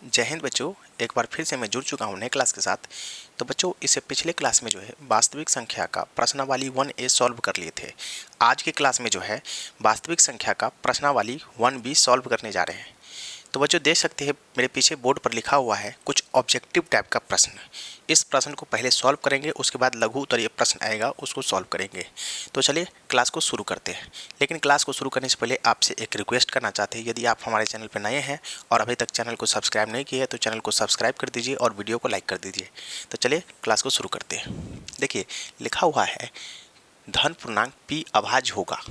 जय हिंद बच्चों, एक बार फिर से मैं जुड़ चुका हूँ नए क्लास के साथ। तो बच्चों, इससे पिछले क्लास में जो है वास्तविक संख्या का प्रश्नावली 1A सॉल्व कर लिए थे। आज के क्लास में जो है वास्तविक संख्या का प्रश्नावली 1B सॉल्व करने जा रहे हैं। तो बच्चों देख सकते हैं मेरे पीछे बोर्ड पर लिखा हुआ है कुछ ऑब्जेक्टिव टाइप का प्रश्न। इस प्रश्न को पहले सॉल्व करेंगे, उसके बाद लघु उत्तरीय प्रश्न आएगा, उसको सॉल्व करेंगे। तो चलिए क्लास को शुरू करते हैं। लेकिन क्लास को शुरू करने से पहले आपसे एक रिक्वेस्ट करना चाहते हैं, यदि आप हमारे चैनल पर नए हैं और अभी तक चैनल को सब्सक्राइब नहीं किया है तो चैनल को सब्सक्राइब कर दीजिए और वीडियो को लाइक कर दीजिए। तो चलिए क्लास को शुरू करते हैं। देखिए लिखा हुआ है धन पूर्णांक p अभाज्य होगा।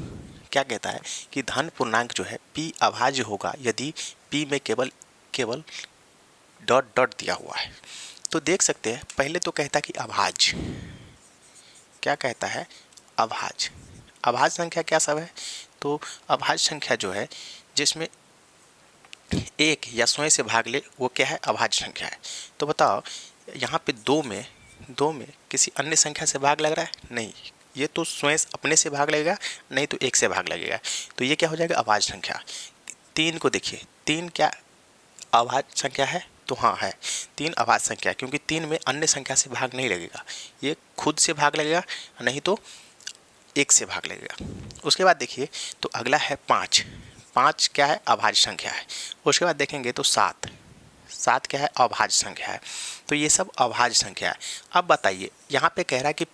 क्या कहता है कि धन पूर्णांक जो है p अभाज्य होगा यदि p में केवल डॉट डॉट दिया हुआ है। तो देख सकते हैं पहले तो कहता है कि अभाज्य, क्या कहता है अभाज्य। अभाज्य संख्या क्या सब है? तो अभाज्य संख्या जो है जिसमें एक या स्वयं से भाग ले वो क्या है? अभाज्य संख्या है। तो बताओ यहाँ पे दो में किसी अन्य संख्या से भाग लग रहा है? नहीं, ये तो स्वयं अपने से भाग लगेगा, नहीं तो एक से भाग लगेगा। तो ये क्या हो जाएगा? अभाज्य संख्या। तीन को देखिए, तीन क्या अभाज्य संख्या है? तो हाँ है, तीन अभाज्य संख्या है क्योंकि तीन में अन्य संख्या से भाग नहीं लगेगा, ये खुद से भाग लगेगा, नहीं तो एक से भाग लगेगा। उसके बाद देखिए तो अगला है पाँच। पाँच क्या है? अभाज्य संख्या है। उसके बाद देखेंगे तो सात। सात क्या है? अभाज्य संख्या है। तो ये सब अभाज्य संख्या है। अब बताइए यहाँ पे कह रहा है कि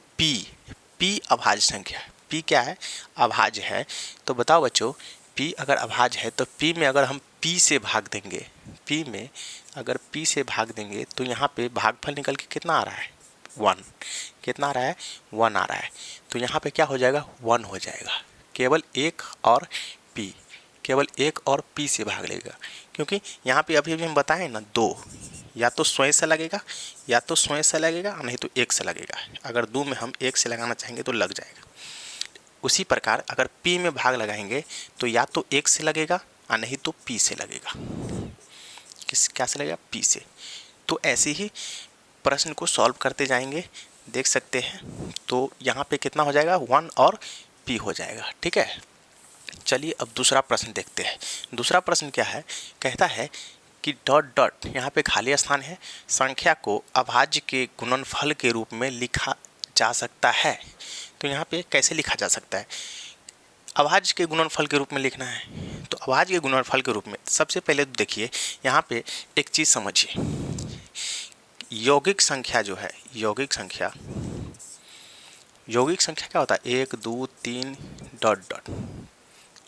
p अभाज्य संख्या है। p क्या है? अभाज्य है। तो बताओ बच्चों p अगर अभाज्य है तो p में अगर हम p से भाग देंगे, p में अगर p से भाग देंगे तो यहाँ पे भागफल निकल के कितना आ रहा है? 1। कितना आ रहा है? 1 आ रहा है। तो यहाँ पे क्या हो जाएगा? 1 हो जाएगा। केवल एक और p, केवल एक और p से भाग लेगा क्योंकि यहाँ पे अभी हम बताएं ना, दो या तो स्वयं से लगेगा नहीं तो एक से लगेगा। अगर दो में हम एक से लगाना चाहेंगे तो लग जाएगा। उसी प्रकार अगर p में भाग लगाएंगे तो या तो एक से लगेगा और नहीं तो p से लगेगा। क्या से लगेगा? p से। तो ऐसे ही प्रश्न को सॉल्व करते जाएंगे, देख सकते हैं। तो यहाँ पे कितना हो जाएगा? 1 और p हो जाएगा। ठीक है, चलिए अब दूसरा प्रश्न देखते हैं। दूसरा प्रश्न क्या है? कहता है कि डॉट डॉट, यहाँ पे खाली स्थान है, संख्या को अभाज्य के गुणनफल के रूप में लिखा जा सकता है। तो यहाँ पे कैसे लिखा जा सकता है? अभाज्य के गुणनफल के रूप में लिखना है। तो अभाज्य के गुणनफल के रूप में सबसे पहले तो देखिए यहाँ पे एक चीज़ समझिए, यौगिक संख्या जो है, यौगिक संख्या क्या होता है? 1 2 3 डॉट डॉट,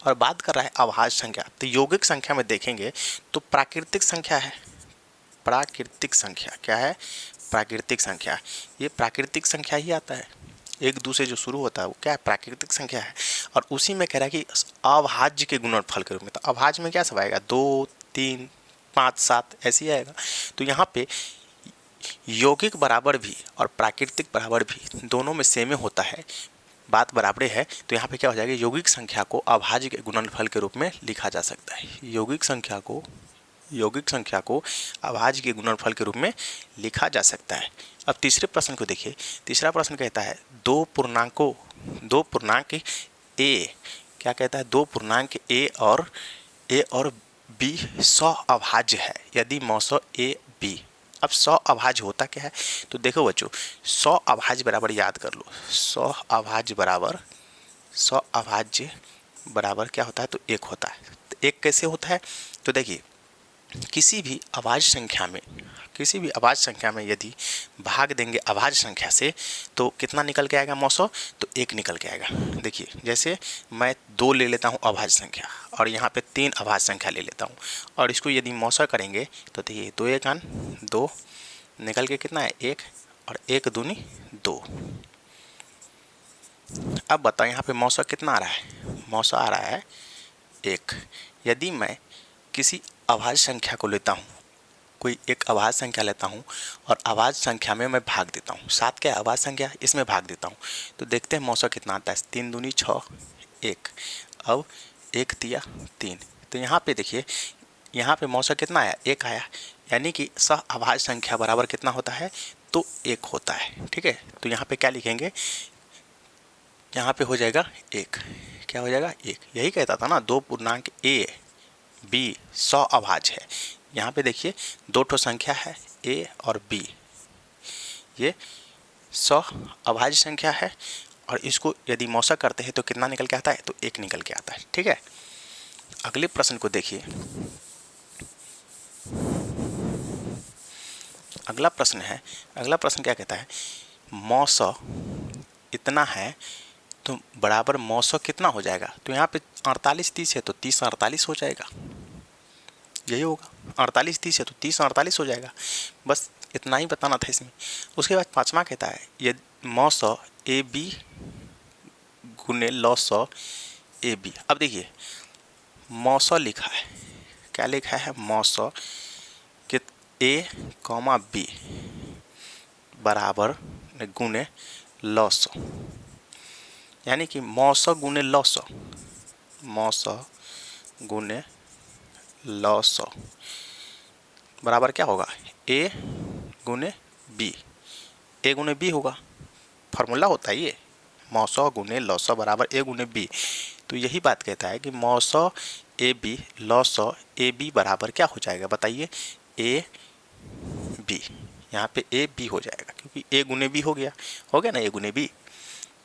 और बात कर रहा है अभाज्य संख्या। तो यौगिक संख्या में देखेंगे तो प्राकृतिक संख्या है। प्राकृतिक संख्या क्या है? प्राकृतिक संख्या। ये प्राकृतिक संख्या ही आता है, एक दूसरे जो शुरू होता है वो क्या है? प्राकृतिक संख्या है। और उसी में कह रहा है कि अभाज्य के गुणनफल के रूप में। तो अभाज्य में क्या सब आएगा? 2 3 5 7 ऐसे ही आएगा। तो यहाँ पे यौगिक बराबर भी और प्राकृतिक बराबर भी दोनों में सेम होता है, बात बराबरे है। तो यहाँ पे क्या हो जाएगा? यौगिक संख्या को अभाज्य के गुणनफल के रूप में लिखा जा सकता है। यौगिक संख्या को अभाज्य के गुणनफल के रूप में लिखा जा सकता है। अब तीसरे प्रश्न को देखिए। तीसरा प्रश्न कहता है दो पूर्णांक a, क्या कहता है? दो पूर्णांक a और b 100 अभाज्य है यदि मौसो a b। अब 100 अभाज्य होता क्या है? तो देखो बच्चों, 100 अभाज्य बराबर याद कर लो, 100 अभाज्य बराबर क्या होता है? तो एक होता है। तो एक कैसे होता है? तो देखिए किसी भी अभाज्य संख्या में यदि भाग देंगे अभाज्य संख्या से तो कितना निकल के आएगा? मौसो तो एक निकल के आएगा। देखिए जैसे मैं 2 ले लेता हूँ अभाज्य संख्या और यहाँ पे 3 अभाज्य संख्या ले लेता हूँ और इसको यदि मौसा करेंगे तो देखिए 2 1 2 निकल के कितना है? 1 और 1 दूनी 2। अब बताओ यहाँ पे मौसा कितना आ रहा है? मौसा आ रहा है 1। यदि मैं किसी अभाज्य संख्या को लेता हूँ, कोई एक अभाज्य संख्या लेता हूँ और अभाज्य संख्या में मैं भाग देता हूँ, 7 क्या अभाज्य संख्या, इसमें भाग देता हूँ, तो देखते हैं मौसा कितना आता है? 3 दूनी 6 1। अब 1 दिया 3। तो यहाँ पे देखिए यहाँ पे मौसा कितना आया? 1 आया। यानी कि सह अभाज्य संख्या बराबर कितना होता है? तो 1 होता है। ठीक है, तो यहाँ पे क्या लिखेंगे? यहाँ पे हो जाएगा 1। क्या हो जाएगा? 1। यही कहता था ना, दो पूर्णांक a b 100 अभाज्य है यहाँ पे देखिए दो ठो संख्या है a और b, ये 100 अभाज्य संख्या है और इसको यदि मौसा करते हैं तो कितना निकल के आता है, तो 1 निकल के आता है। ठीक है, अगले प्रश्न को देखिए। अगला प्रश्न क्या कहता है, मौसा इतना है तो बराबर मौसा कितना हो जाएगा। तो यहाँ पे 48 30 है तो 30 48 हो जाएगा, यही होगा। 48 30 है तो 30 48 हो जाएगा, बस इतना ही बताना था इसमें। उसके बाद पांचवा कहता है ये मौसा ए बी गुने लौसा ए बी। अब देखिए मौसा लिखा है, क्या लिखा है, मौसा कि ए कॉमा बी बराबर गुने लौसा, यानी कि मौसा गुने लौसा, मौसा गुने लौसा बराबर क्या होगा, ए गुने बी, ए गुने बी होगा, फार्मूला होता है ये, मौसा गुने लौसा बराबर ए गुने बी। तो यही बात कहता है कि मौसा ए बी लौसा ए बी बराबर क्या हो जाएगा, बताइए, ए बी। यहाँ पे ए बी हो जाएगा क्योंकि ए गुने बी हो गया ना, ए गुने बी।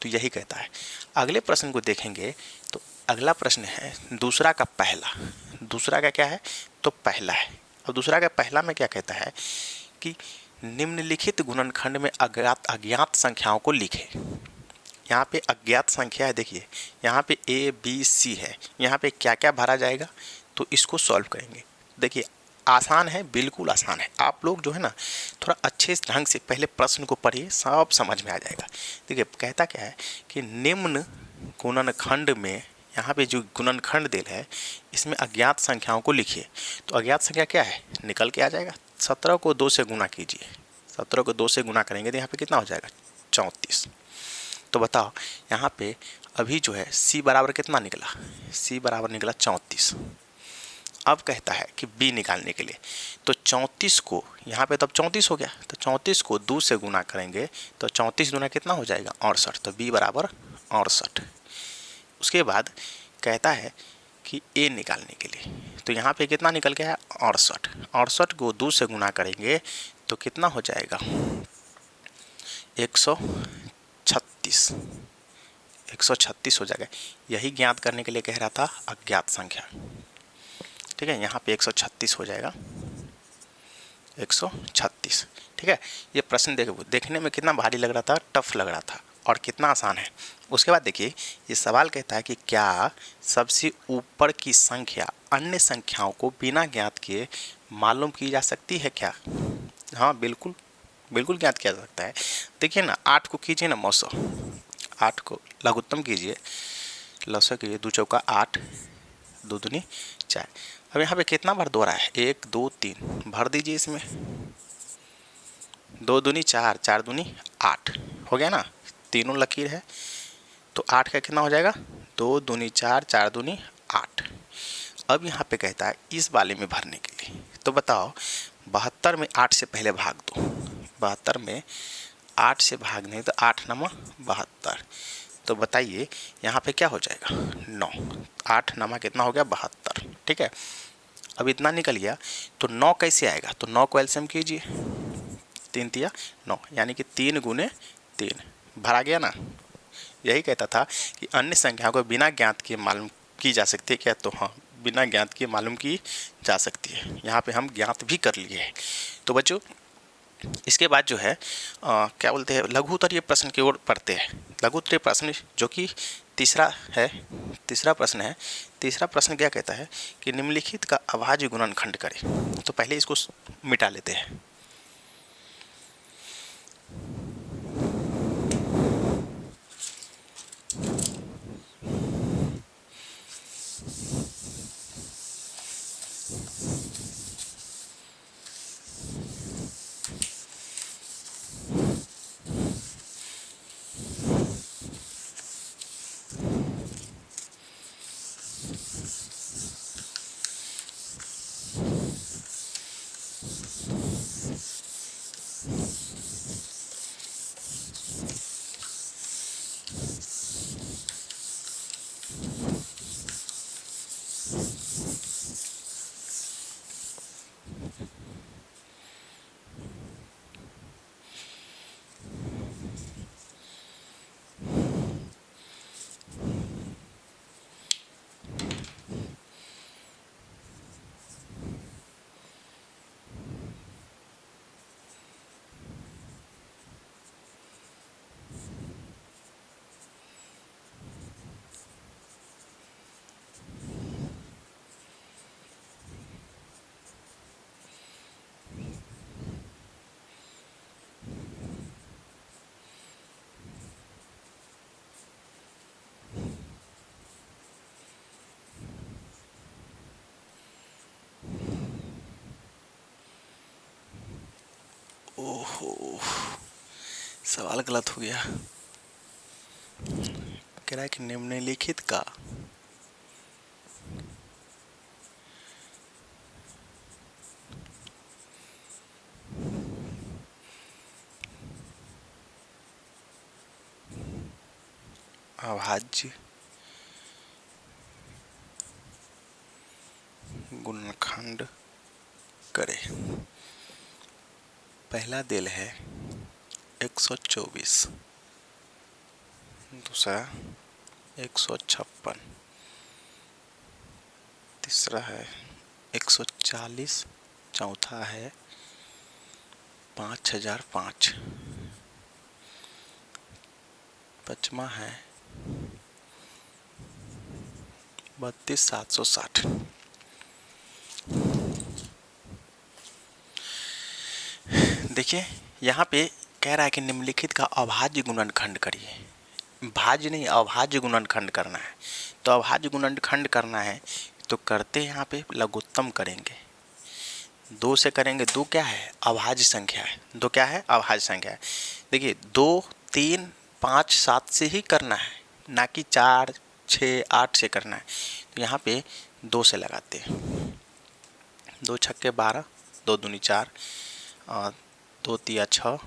तो यही कहता है। अगले प्रश्न को देखेंगे तो अगला प्रश्न है दूसरा का पहला। दूसरा का क्या है, तो पहला है। अब दूसरा का पहला में क्या कहता है कि निम्नलिखित गुणनखंड में अज्ञात संख्याओं को लिखे। यहाँ पे अज्ञात संख्या है, देखिए यहाँ पे ए बी सी है, यहाँ पे क्या क्या भरा जाएगा, तो इसको सॉल्व करेंगे। देखिए आसान है, बिल्कुल आसान है। आप लोग जो है ना थोड़ा अच्छे ढंग से पहले प्रश्न को पढ़िए, सब समझ में आ जाएगा। देखिए कहता क्या है कि निम्न गुणनखंड में, यहाँ पे जो गुणनखंड दिल है इसमें अज्ञात संख्याओं को लिखिए। तो अज्ञात संख्या क्या है, निकल के आ जाएगा। 17 को 2 से गुना कीजिए, 17 को 2 से गुना करेंगे तो यहाँ पे कितना हो जाएगा, 34। तो बताओ यहाँ पे अभी जो है c बराबर कितना निकला, c बराबर निकला 34। अब कहता है कि b निकालने के लिए, तो 34 को यहाँ पे तब 34 हो गया, तो 34 को 2 से गुना करेंगे तो 34 दूना कितना हो जाएगा, 68। तो b बराबर 68। उसके बाद कहता है कि a निकालने के लिए, तो यहाँ पे कितना निकल गया है, 68। 68 को 2 से गुना करेंगे तो कितना हो जाएगा, 136 हो जाएगा। यही ज्ञात करने के लिए कह रहा था अज्ञात संख्या। ठीक है, यहाँ पे 136 हो जाएगा, 136। ठीक है, ये प्रश्न देखने में कितना भारी लग रहा था, टफ लग रहा था, और कितना आसान है। उसके बाद देखिए ये सवाल कहता है कि क्या सबसे ऊपर की संख्या अन्य संख्याओं को बिना ज्ञात किए मालूम की जा सकती है क्या। हाँ बिल्कुल ज्ञात किया जा सकता है। देखिए ना 8 को कीजिए ना मौसा, 8 को लघुत्तम कीजिए, लौसा कीजिए, 2 चौका 8, 2 दूनी 4। अब यहाँ पे कितना बार दोहरा है, 1 2 3, भर दीजिए इसमें, 2 दूनी 4, 4 दूनी 8 हो गया ना, तीनों लकीर है। तो 8 का कितना हो जाएगा, 2 दूनी 4, 4 दूनी 8। अब यहाँ पे कहता है इस वाले में भरने के लिए, तो बताओ 72 में 8 से पहले भाग दो, 72 में 8 से भागने तो 8 नमा 72। तो बताइए यहाँ पे क्या हो जाएगा, 9। 8 नमा कितना हो गया, 72। ठीक है, अब इतना निकल गया तो 9 कैसे आएगा, तो 9 को एलसीएम कीजिए, 3 तिया 9, यानी कि 3 गुने 3 भरा गया ना। यही कहता था कि अन्य संख्या को बिना ज्ञात किए मालूम की जा सकती है क्या, तो हाँ बिना ज्ञात किए मालूम की जा सकती है। यहाँ पे हम ज्ञात भी कर लिए हैं। तो बच्चों इसके बाद जो है क्या बोलते हैं, लघुत्तरीय प्रश्न की ओर पढ़ते हैं। लघुत्तरीय प्रश्न जो कि तीसरा प्रश्न है। तीसरा प्रश्न क्या कहता है कि निम्नलिखित का अभाज्य गुणनखंड करें। तो पहले इसको मिटा लेते हैं। ओहो, सवाल गलत हो गया। कह रहा है कि निम्नलिखित का अभाज्य गुणनखंड करे। पहला दिल है 124, दूसरा 156, तीसरा है 140, चौथा है 5005, पांचवा है 32760। देखिए यहाँ पे कह रहा है कि निम्नलिखित का अभाज्य गुणनखंड करिए। भाज्य नहीं, अभाज्य गुणनखंड करना है। तो अभाज्य गुणनखंड करना है तो करते यहाँ पे लघुत्तम करेंगे, 2 से करेंगे। 2 क्या है? अभाज्य संख्या है। 2 क्या है? अभाज्य संख्या है। देखिए 2, 3, 5, 7 से ही करना है, ना कि 4, 6, 8 से करना है। तो यहाँ पे 2 से लगाते हैं। 2 छक्के 12, 2 दूनी 4, 2 तिया 6,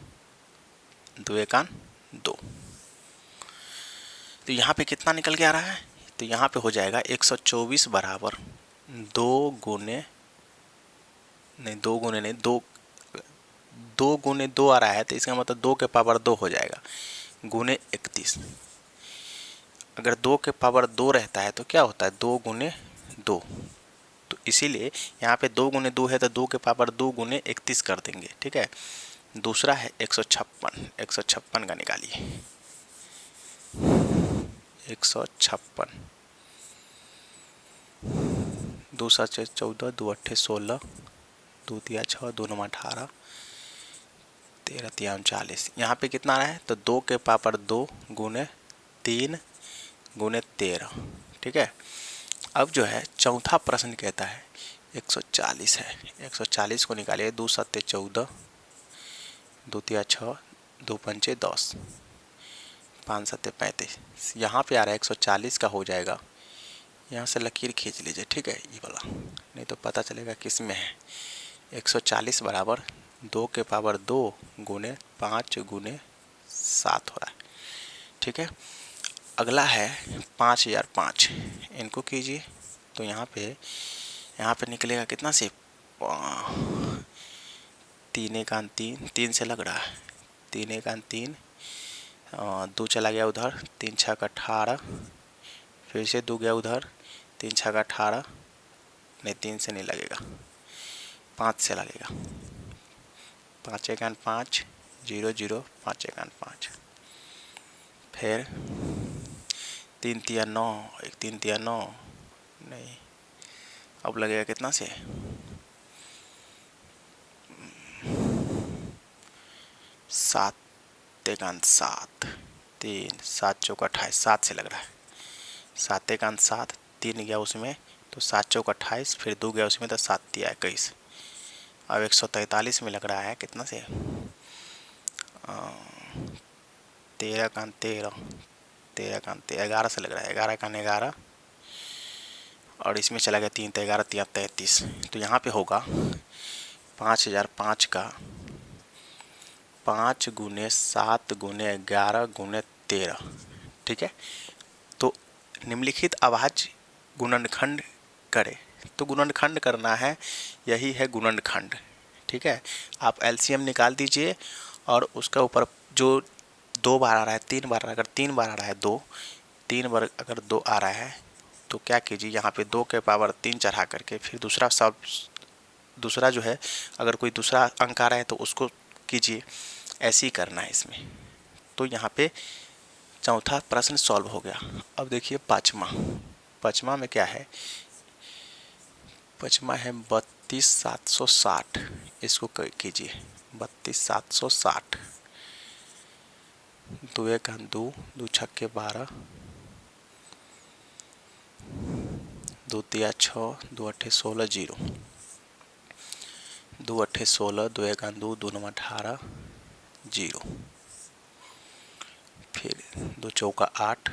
2 एकान 2। तो यहाँ पे कितना निकल के आ रहा है? तो यहाँ पे हो जाएगा 124 बराबर 2 गुने नहीं, 2 गुने नहीं, 2 गुने 2 आ रहा है, तो इसका मतलब 2 के पावर 2 हो जाएगा, गुने 31। अगर 2 के पावर 2 रहता है तो क्या होता है? 2 गुने 2। तो इसीलिए यहाँ पे 2 गुने 2 है तो 2 के पावर 2 गुने 31 कर देंगे। ठीक है। दूसरा है 156, 156 का निकालिए। 156, 2 7 14, 2 8 16, 2 तिया 6, 2 9 18, 13 तिया 39। यहाँ पे कितना आ रहा है? तो 2 के पावर 2 गुने 3 गुने 13। ठीक है। अब जो है चौथा प्रश्न कहता है 140 है। 140 को निकालिए। 2 7 14, 2 तिया 6, 2 पंचे 10, 5 7 35। यहाँ पे आ रहा है 140 का हो जाएगा। यहाँ से लकीर खींच लीजिए। ठीक है, ये वाला, नहीं तो पता चलेगा किस में है। 140 बराबर 2 के पावर 2 गुने 5 गुने 7 हो रहा है। ठीक है। अगला है 5005, इनको कीजिए। तो यहाँ पे निकलेगा कितना से? 3 एकान 3, 3 से लग रहा है, 3 एकान 3, 2 चला गया उधर, 3 छक्का 18, फिर से 2 गया उधर, 3 छक्का 18, नहीं 3 से नहीं लगेगा, 5 से लगेगा। 5 एकान 5, 0 0, 5 एकान 5, फिर 3 तिया 9, 1 3 तिया 9, नहीं, अब लगेगा कितना से? 7 एकान 7, 3, 7 चौका 28, 7 से लग रहा है। 7 एकान 7, 3 गया उसमें तो 7 चौका 28, फिर 2 गया उसमें तो 7 तिया 21। अब 143 में लग रहा है कितना से? 13 कान 13, 13 कान 13, 11 से लग रहा है, 11 कान 11, और इसमें चला गया 3 तो 11 तिया 33। तो यहाँ पे होगा 5005 का 5 गुने 7 गुने 11 गुने 13। ठीक है। तो निम्नलिखित अभाज्य गुणनखंड करे। तो गुणनखंड करना है, यही है गुणनखंड। ठीक है। आप एलसीएम निकाल दीजिए और उसका ऊपर जो 2 बार आ रहा है, 3 बार, अगर 3 बार आ रहा है 2, 3 बार अगर 2 आ रहा है तो क्या कीजिए, यहाँ पे 2 के पावर 3 चढ़ा करके फिर दूसरा जो है, अगर कोई दूसरा अंक आ रहा है तो उसको कीजिए। ऐसे ही करना है इसमें। तो यहाँ पे चौथा प्रश्न सॉल्व हो गया। अब देखिए पाँचवा में क्या है? पाँचवा है 32760, इसको कीजिए। 32760, 2 एकान 2, 2 छक्के 12, 2 तिया 6, 2 अट्ठे 16, 0। दो अट्ठे 16, दो एकान दो, दो नवा 18, 0। फिर दो चौका 8,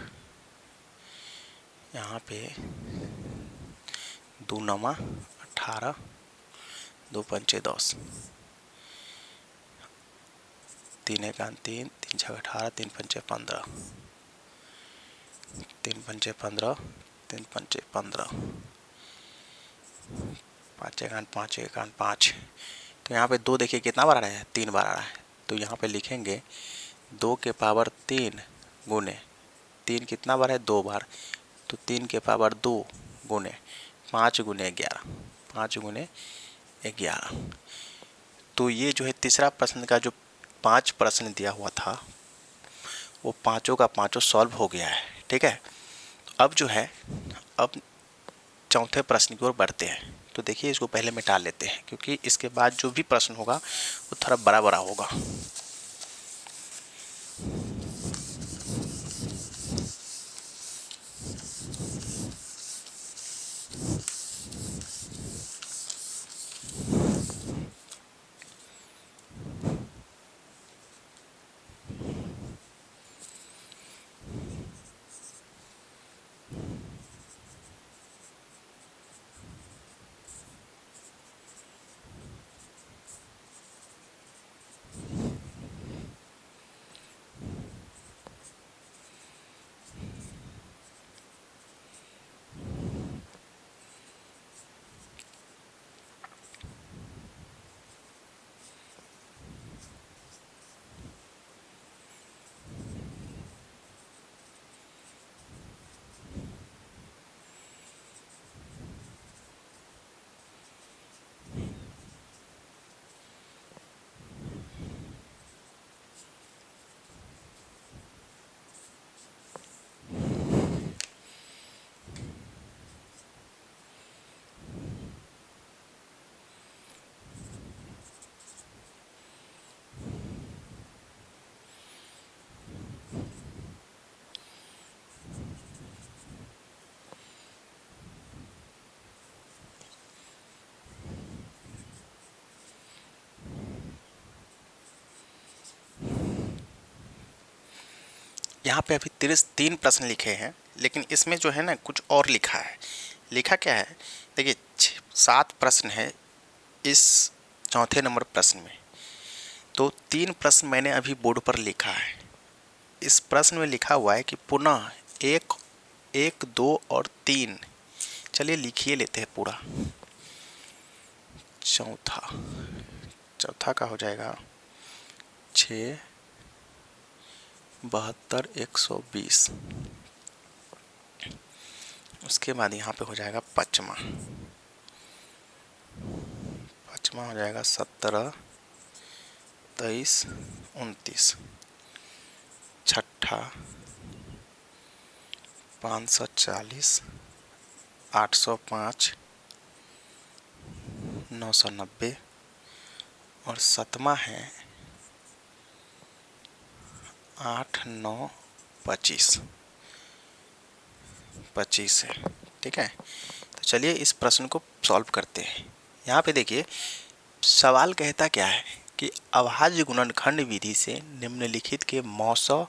यहाँ पे दो नवा 18, दो पंचे 10, तीन एकान 3, तीन छः 18, तीन पंचे 15, तीन पंचे 15, तीन पंचे 15, पाँच एकान 5, एकान 5। तो यहाँ पे दो देखिए कितना बार आ रहा है, 3 बार आ रहा है। तो यहाँ पे लिखेंगे 2 के पावर 3 गुने 3 कितना बार है, 2 बार। तो 3 के पावर 2 गुने 5 गुने 11, 5 गुने 11। तो ये जो है तीसरा प्रश्न का जो 5 प्रश्न दिया हुआ था वो पाँचों का पाँचों सॉल्व हो गया है। ठीक है, अब जो है अब चौथे प्रश्न की ओर बढ़ते हैं। तो देखिए इसको पहले मिटा लेते हैं क्योंकि इसके बाद जो भी प्रश्न होगा वो थोड़ा बड़ा बड़ा होगा। यहाँ पे अभी 3 प्रश्न लिखे हैं, लेकिन इसमें जो है ना कुछ और लिखा है। लिखा क्या है, देखिए 7 प्रश्न है इस चौथे नंबर प्रश्न में। तो 3 प्रश्न मैंने अभी बोर्ड पर लिखा है। इस प्रश्न में लिखा हुआ है कि पुनः 1, 1, 2 और 3। चलिए लिखिए लेते हैं पूरा। चौथा का हो जाएगा 6, 72, 120। उसके बाद यहाँ पे हो जाएगा पाँचवा हो जाएगा 17, 23, 29। छठा 540, 805, 990। और 7वां है 8, 9, 25 है। ठीक है, तो चलिए इस प्रश्न को सॉल्व करते हैं। यहाँ पे देखिए सवाल कहता क्या है कि अभाज्य गुणनखंड विधि से निम्नलिखित के मौसा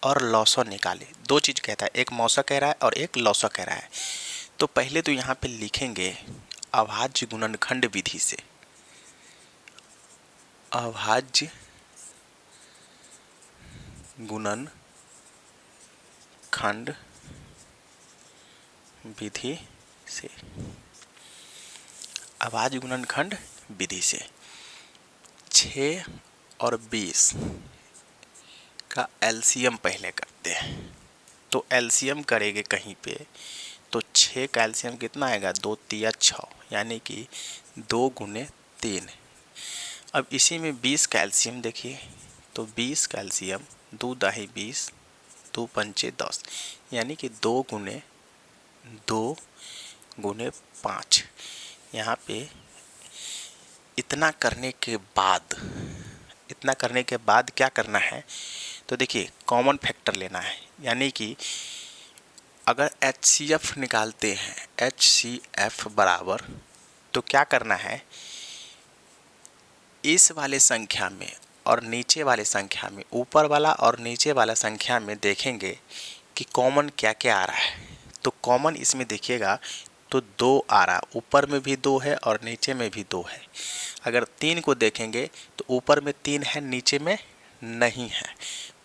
और लौसा निकाले। दो चीज़ कहता है, एक मौसा कह रहा है और एक लौसा कह रहा है। तो पहले तो यहाँ पे लिखेंगे अभाज्य गुणनखंड विधि से, अभाज्य गुणनखंड विधि से, अभाज्य गुणनखंड विधि से 6 और 20 का एलसीएम पहले करते हैं। तो एलसीएम करेंगे कहीं पे तो 6 का एलसीएम कितना आएगा, 2 तिया 6, यानी कि 2 गुने 3। अब इसी में 20 का एलसीएम देखिए, तो 20 का एलसीएम 2 दाही 20, 2 पंचे 10, यानी कि 2 गुने 5। यहाँ पे इतना करने के बाद क्या करना है, तो देखिए कॉमन फैक्टर लेना है। यानी कि अगर HCF निकालते हैं, HCF बराबर, तो क्या करना है, इस वाले संख्या में और नीचे वाले संख्या में, ऊपर वाला और नीचे वाला संख्या में देखेंगे कि कॉमन क्या क्या आ रहा है। तो कॉमन इसमें देखिएगा तो 2 आ रहा, ऊपर में भी 2 है और नीचे में भी 2 है। अगर 3 को देखेंगे तो ऊपर में 3 है, नीचे में नहीं है।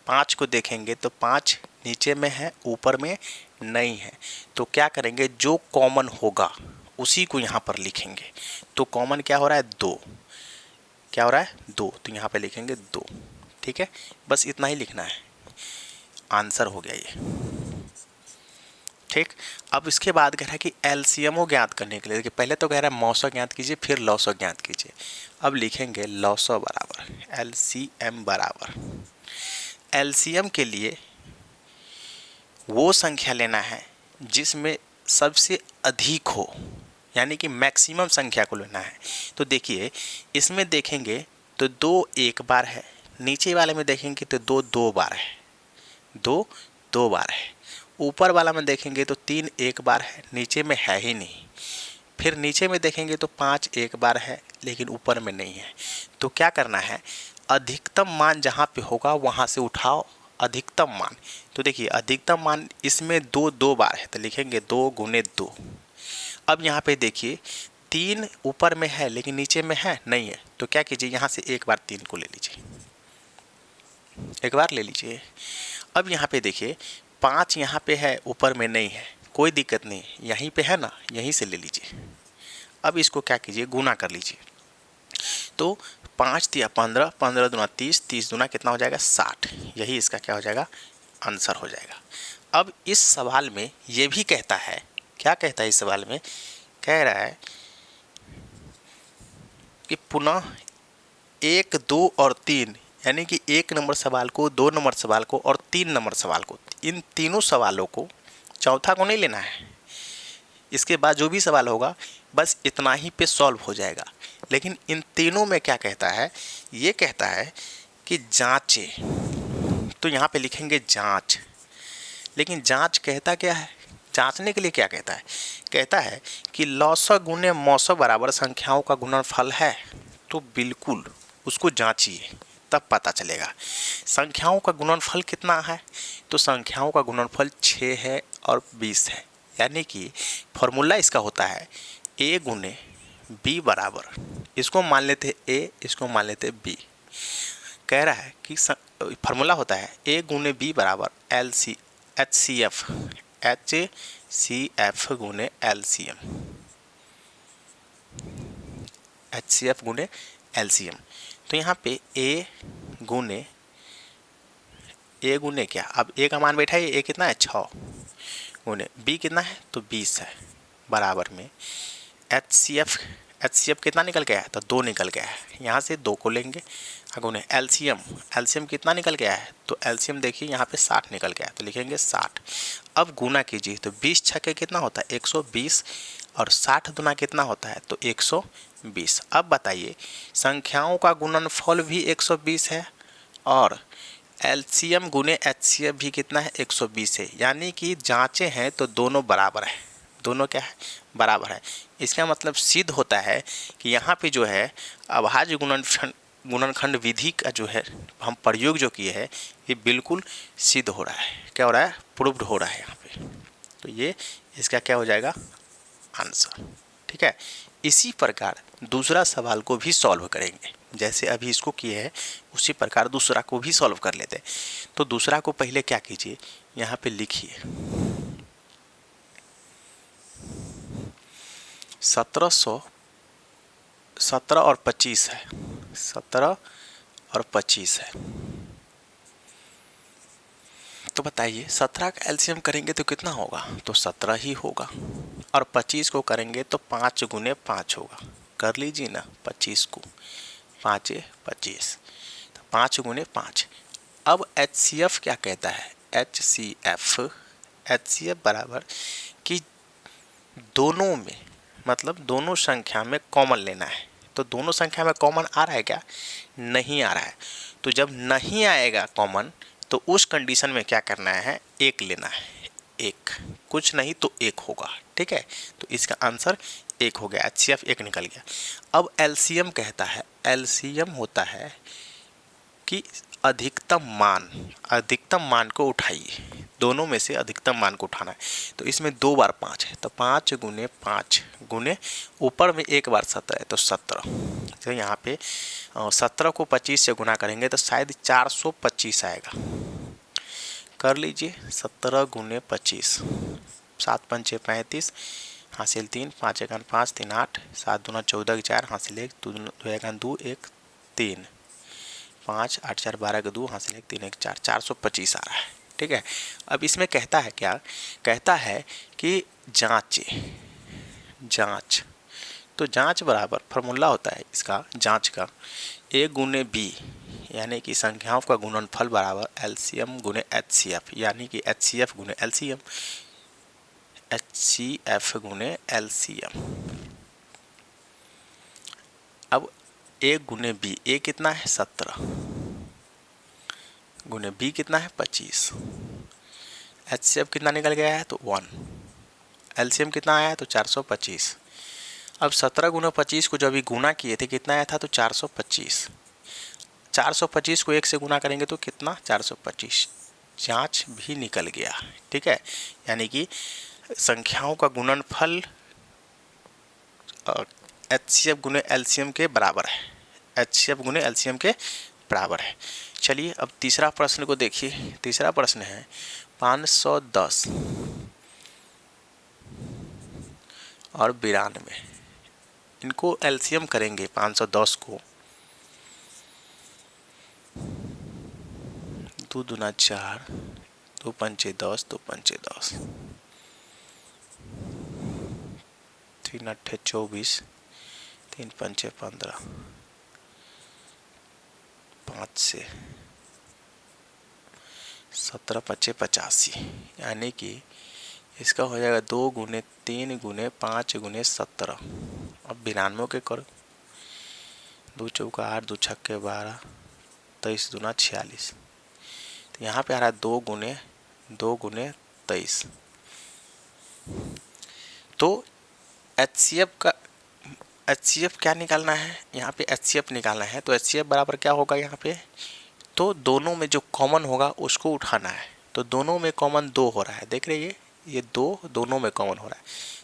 5 को देखेंगे तो 5 नीचे में है, ऊपर में नहीं है। तो क्या करेंगे, जो कॉमन होगा उसी को यहाँ पर लिखेंगे। तो कॉमन क्या हो रहा है, 2। क्या हो रहा है, 2। तो यहाँ पे लिखेंगे 2। ठीक है, बस इतना ही लिखना है, आंसर हो गया ये। ठीक, अब इसके बाद कह रहा है कि एलसीएम ज्ञात करने के लिए, देखिए पहले तो कह रहा है मौसा ज्ञात कीजिए, फिर लॉसो ज्ञात कीजिए। अब लिखेंगे लॉसो बराबर एलसीएम बराबर, एलसीएम के लिए वो संख्या लेना है जिसमें सबसे अधिक हो, यानी कि मैक्सिमम संख्या को लेना है। तो देखिए इसमें देखेंगे तो 2 एक बार है, नीचे वाले में देखेंगे तो 2 2 बार है, 2 2 बार है। ऊपर वाला में देखेंगे तो 3 एक बार है, नीचे में है ही नहीं। फिर नीचे में देखेंगे तो 5 एक बार है, लेकिन ऊपर में नहीं है। तो क्या करना है, अधिकतम मान जहाँ पे होगा वहाँ से उठाओ अधिकतम मान। तो देखिए अधिकतम मान इसमें 2 2 बार है, तो लिखेंगे 2 गुने 2। अब यहाँ पे देखिए 3 ऊपर में है लेकिन नीचे में है नहीं है, तो क्या कीजिए, यहाँ से एक बार 3 को ले लीजिए, एक बार ले लीजिए। अब यहाँ पे देखिए 5 यहाँ पे है, ऊपर में नहीं है, कोई दिक्कत नहीं, यहीं पे है ना, यहीं से ले लीजिए। अब इसको क्या कीजिए, गुना कर लीजिए। तो 5 तिया 15, 15 दूना 30, 30 दूना कितना हो जाएगा, 60। यही इसका क्या हो जाएगा, आंसर हो जाएगा। अब इस सवाल में ये भी कहता है, क्या कहता है इस सवाल में, कह रहा है कि पुनः 1 2 और 3, यानी कि 1 नंबर सवाल को, 2 नंबर सवाल को और 3 नंबर सवाल को, इन तीनों सवालों को, चौथा को नहीं लेना है। इसके बाद जो भी सवाल होगा बस इतना ही पे सॉल्व हो जाएगा। लेकिन इन तीनों में क्या कहता है, ये कहता है कि जांचे, तो यहाँ पे लिखेंगे जांच। लेकिन जांच कहता क्या है, जांचने के लिए क्या कहता है, कहता है कि लॉसो गुने मौसो बराबर संख्याओं का गुणनफल है। तो बिल्कुल उसको जांचिए, तब पता चलेगा। संख्याओं का गुणनफल कितना है, तो संख्याओं का गुणनफल 6 है और 20 है। यानी कि फॉर्मूला इसका होता है a गुने b बराबर, इसको मान लेते a, इसको मान लेते b। कह रहा है कि फॉर्मूला होता है a गुने b बराबर HCF गुने HCF गुने LCM। तो यहाँ पे a गुने क्या, अब a का मान बैठा है, a कितना है 6, गुने b कितना है तो 20 है, बराबर में HCF कितना निकल गया है, तो 2 निकल गया है, यहाँ से 2 को लेंगे। गुने LCM कितना निकल गया है, तो LCM देखिए यहाँ पे 60 निकल गया है, तो लिखेंगे 60। अब गुना कीजिए तो 20 छक्के कितना होता है 120, और 60 दुना कितना होता है तो 120। अब बताइए संख्याओं का गुणनफल भी 120 है और LCM गुने HCF भी कितना है 120 है, यानी कि जांचे हैं तो दोनों बराबर है, दोनों क्या है बराबर है। इसका मतलब सिद्ध होता है कि यहाँ पे जो है अभाज्य गुणनखंड विधि का जो है हम प्रयोग जो किए हैं ये बिल्कुल सिद्ध हो रहा है। क्या हो रहा है, प्रूव्ड हो रहा है यहाँ पे। तो ये इसका क्या हो जाएगा, आंसर। ठीक है, इसी प्रकार दूसरा सवाल को भी सॉल्व करेंगे, जैसे अभी इसको किए हैं उसी प्रकार दूसरा को भी सॉल्व कर लेते हैं। तो दूसरा को पहले क्या कीजिए, यहाँ पे लिखिए 17 और 25 है, 17 और 25 है। तो बताइए 17 का एलसीएम करेंगे तो कितना होगा, तो 17 ही होगा, और 25 को करेंगे तो 5 गुने 5 होगा। कर लीजिए ना 25 को, 5 25, तो 5 गुने 5। अब HCF क्या कहता है, HCF बराबर कि दोनों में, मतलब दोनों संख्या में कॉमन लेना है। तो दोनों संख्या में कॉमन आ रहा है क्या, नहीं आ रहा है। तो जब नहीं आएगा कॉमन तो उस कंडीशन में क्या करना है, एक लेना है, एक, कुछ नहीं तो एक होगा। ठीक है, तो इसका आंसर 1 हो गया, HCF 1 निकल गया। अब एलसीएम कहता है, एलसीएम होता है कि अधिकतम मान को उठाइए, दोनों में से अधिकतम मान को उठाना है। तो इसमें 2 बार 5 है, तो 5 गुने 5 गुने ऊपर में 1 बार 17 है, तो 17। तो यहाँ पे 17 को 25 से गुना करेंगे तो शायद 425 आएगा। कर लीजिए, 17 गुने 25, 7 पंचे 35, हासिल 3, 5 एकान 5, 3 8, 7 दूना 14 के 4, हासिल 1, 2 एकान 2 1 3, 5 8 4 12 के 2, हासिल 1 3 1 4, 425 आ रहा है। ठीक है। अब इसमें कहता है क्या, कहता है कि जांच। तो जांच बराबर फॉर्मूला होता है इसका, जांच का a गुने b, यानी कि संख्याओं का गुणनफल बराबर एलसीएम गुने एचसीएफ, यानी कि एचसीएफ गुने एलसीएम, HCF गुने LCM। अब a गुने b, a कितना है 17 गुने b कितना है 25, HCF कितना निकल गया है तो 1, LCM कितना आया है तो 425। अब 17 गुना 25 को जब अभी गुना किए थे कितना आया था तो 425, 425 को 1 से गुना करेंगे तो कितना 425, जांच भी निकल गया। ठीक है, यानी कि संख्याओं का गुणनफल HCF गुने LCM के बराबर है, HCF गुने LCM के बराबर है। चलिए अब तीसरा प्रश्न को देखिए। तीसरा प्रश्न है 510 और 92, इनको LCM करेंगे 510 को, 2 दूना 4, 2 पंचे 10, 2 पंचे 10, 3 अट्ठे 24, 3 पंचे 15, 5 से 17 पंचे 85, यानी कि इसका हो जाएगा 2 गुने 3 गुने 5 गुने 17। अब 92 के करो, 2 चौका 8, 2 छक्के 12, 23 दूना 46। तो यहाँ पे आ रहा है 2 गुने 23। तो HCF क्या निकालना है, यहाँ पे HCF निकालना है। तो HCF बराबर क्या होगा यहाँ पे, तो दोनों में जो कॉमन होगा उसको उठाना है। तो दोनों में कॉमन 2 हो रहा है, देख रहे हैं ये 2 दोनों में कॉमन हो रहा है,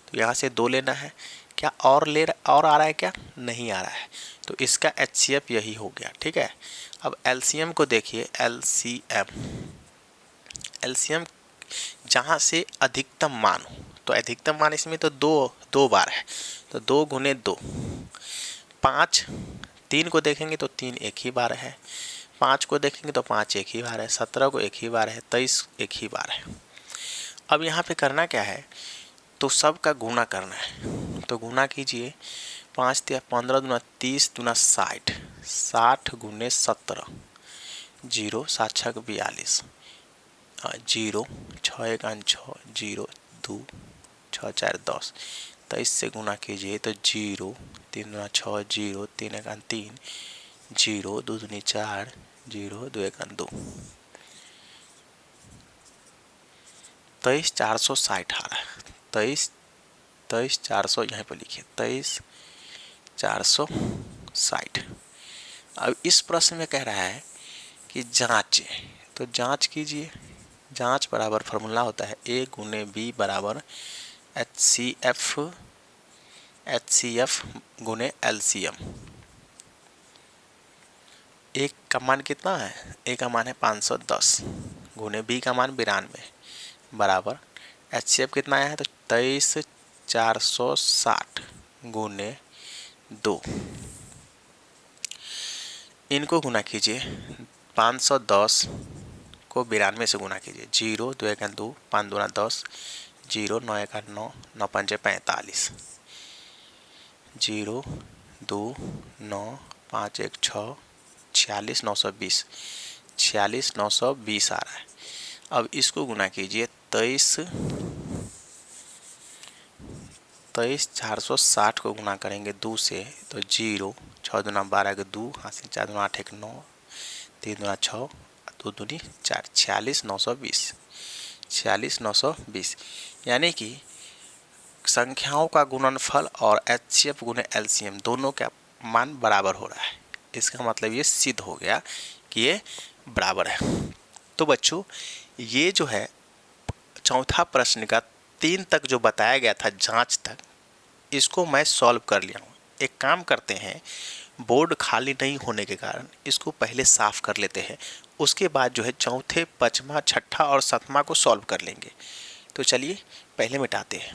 तो यहाँ से 2 लेना है। क्या और आ रहा है क्या, नहीं आ रहा है, तो इसका HCF यही हो गया। ठीक है। अब LCM को देखिए, LCM जहाँ से अधिकतम मान हो, तो अधिकतम मान इसमें तो 2 बार है, तो 2 गुने 2, 5, 3 को देखेंगे तो 3 एक ही बार है, 5 को देखेंगे तो 5 एक ही बार है, 17 को एक ही बार है, 23 एक ही बार है। अब यहाँ पे करना क्या है, तो सब का गुना करना है। तो गुना कीजिए, 5 तिया 15 दूना 30 दूना 60, 60 गुने 17, 0 7 छक 42, 0 6 एकान 6, 0 2 6 4 10, 23 से गुना कीजिए तो 0 3 दूना 6, 0 3 एकान 3, 0 2 दूनी 4, 0 2 एकान 2, 23 460 आ रहा है। 23 400 यहाँ पर लिखिए, 23 460। अब इस प्रश्न में कह रहा है कि जांच, तो जांच कीजिए। जांच बराबर फार्मूला होता है a गुने b बराबर HCF गुने LCM। a का मान कितना है, a का मान है 510 गुने b का मान 92 बराबर HCF कितना आया है तो 23 460 गुने 2। इनको गुना कीजिए, 510 को 92 से गुना कीजिए, 0 2 एकान 2, 5 दूना 10, 0 9 एकान 9, 9 पंचे 45, 0 2 9 5 1 6, 46 920, 46 920 आ रहा है। अब इसको गुना कीजिए, 23 460 को गुना करेंगे 2 से तो 0 6 दूना 12 के 2, हासिल 4 दूना 8 1 9, 3 दूना 6, 2 दूनी 4, 46 920, 46 920, यानी कि संख्याओं का गुणनफल और HCF गुने LCM दोनों का मान बराबर हो रहा है। इसका मतलब ये सिद्ध हो गया कि ये बराबर है। तो बच्चों ये जो है चौथा प्रश्न का 3 तक जो बताया गया था जांच तक, इसको मैं सॉल्व कर लिया हूँ। एक काम करते हैं, बोर्ड खाली नहीं होने के कारण इसको पहले साफ कर लेते हैं, उसके बाद जो है चौथे, पांचवा, छठा और सातवां को सॉल्व कर लेंगे। तो चलिए पहले मिटाते हैं।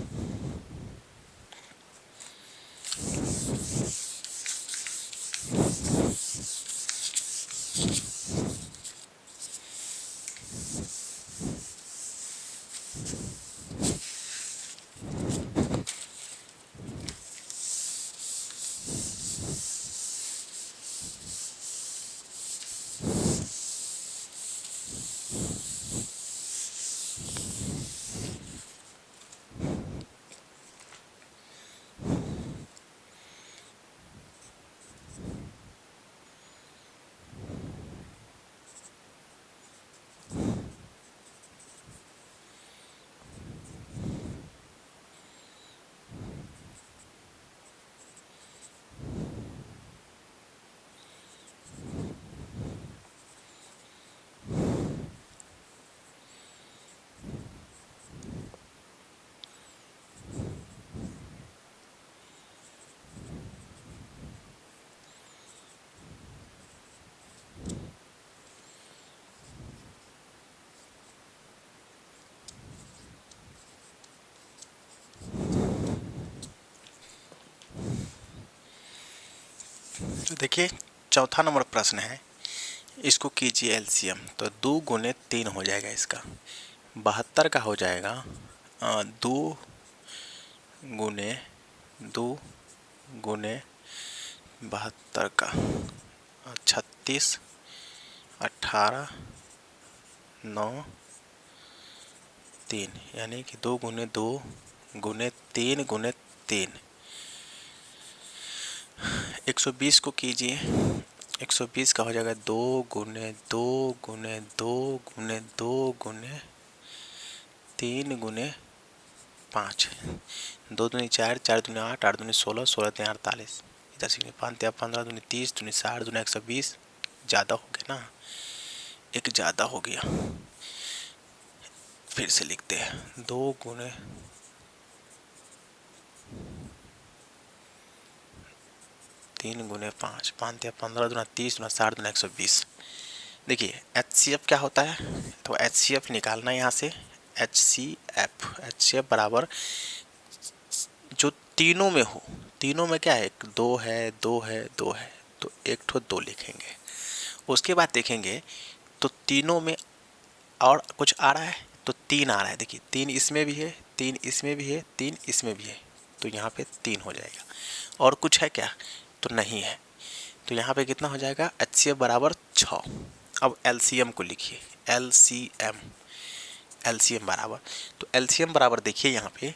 तो देखिए चौथा नंबर प्रश्न है, इसको कीजिए LCM। तो 2 गुने 3 हो जाएगा इसका, 72 का हो जाएगा 2 गुने 2 गुने 72 का 36, 18, 9, 3, यानी कि 2 गुने 2 गुने 3 गुने 3, 120 को कीजिए। 120 का हो जाएगा 2 गुने 2 गुने 2 गुने 2 गुने 3 गुने 5, 2 दूनी 4, 4 दूनी 8, 8 दूनी 16, 16 दूनी 48, इधर से 5 15 दूनी 30 दूनी 60 दूनी 120, ज़्यादा हो गया ना, एक ज़्यादा हो गया। फिर से लिखते हैं 2 गुने 3 गुने 5, 5 15 दूना 30 दूना 60 दूना 120। देखिए HCF क्या होता है, तो HCF निकालना है यहाँ से। HCF बराबर जो तीनों में हो, तीनों में क्या है, 2 है 2 है 2 है, तो एक ठो 2 लिखेंगे। उसके बाद देखेंगे तो तीनों में और कुछ आ रहा है, तो 3 आ रहा है। देखिए 3 इसमें भी है, 3 इसमें भी है, 3 इसमें भी है, तो यहाँ पे 3 हो जाएगा। और कुछ है क्या, तो नहीं है, तो यहाँ पे कितना हो जाएगा, HCF बराबर 6। अब LCM को लिखिए, LCM बराबर, तो LCM बराबर देखिए यहाँ पे,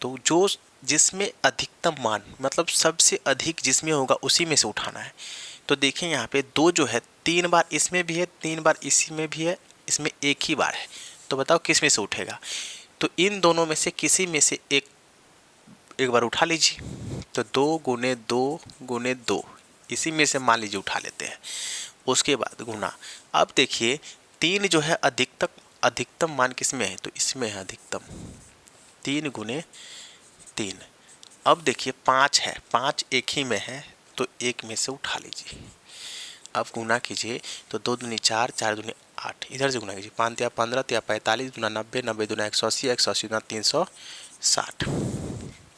तो जो जिसमें अधिकतम मान मतलब सबसे अधिक जिसमें होगा उसी में से उठाना है। तो देखिए यहाँ पे 2 जो है 3 बार इसमें भी है, 3 बार इसी में भी है, इसमें एक ही बार है, तो बताओ किस में से उठेगा। तो इन दोनों में से किसी में से एक बार उठा लीजिए। तो 2 गुने 2 गुने 2, इसी में से मान लीजिए उठा लेते हैं। उसके बाद गुना, अब देखिए 3 जो है अधिकतम मान किस में है, तो इसमें है अधिकतम, 3 गुने 3। अब देखिए 5 है, 5 एक ही में है, तो एक में से उठा लीजिए। अब गुना कीजिए, तो 2 दूनी 4, 4 दूनी 8, इधर से गुना कीजिए, 5 या 15 या 45 दूना 90, 90 दूना 180, 180 दूना 360।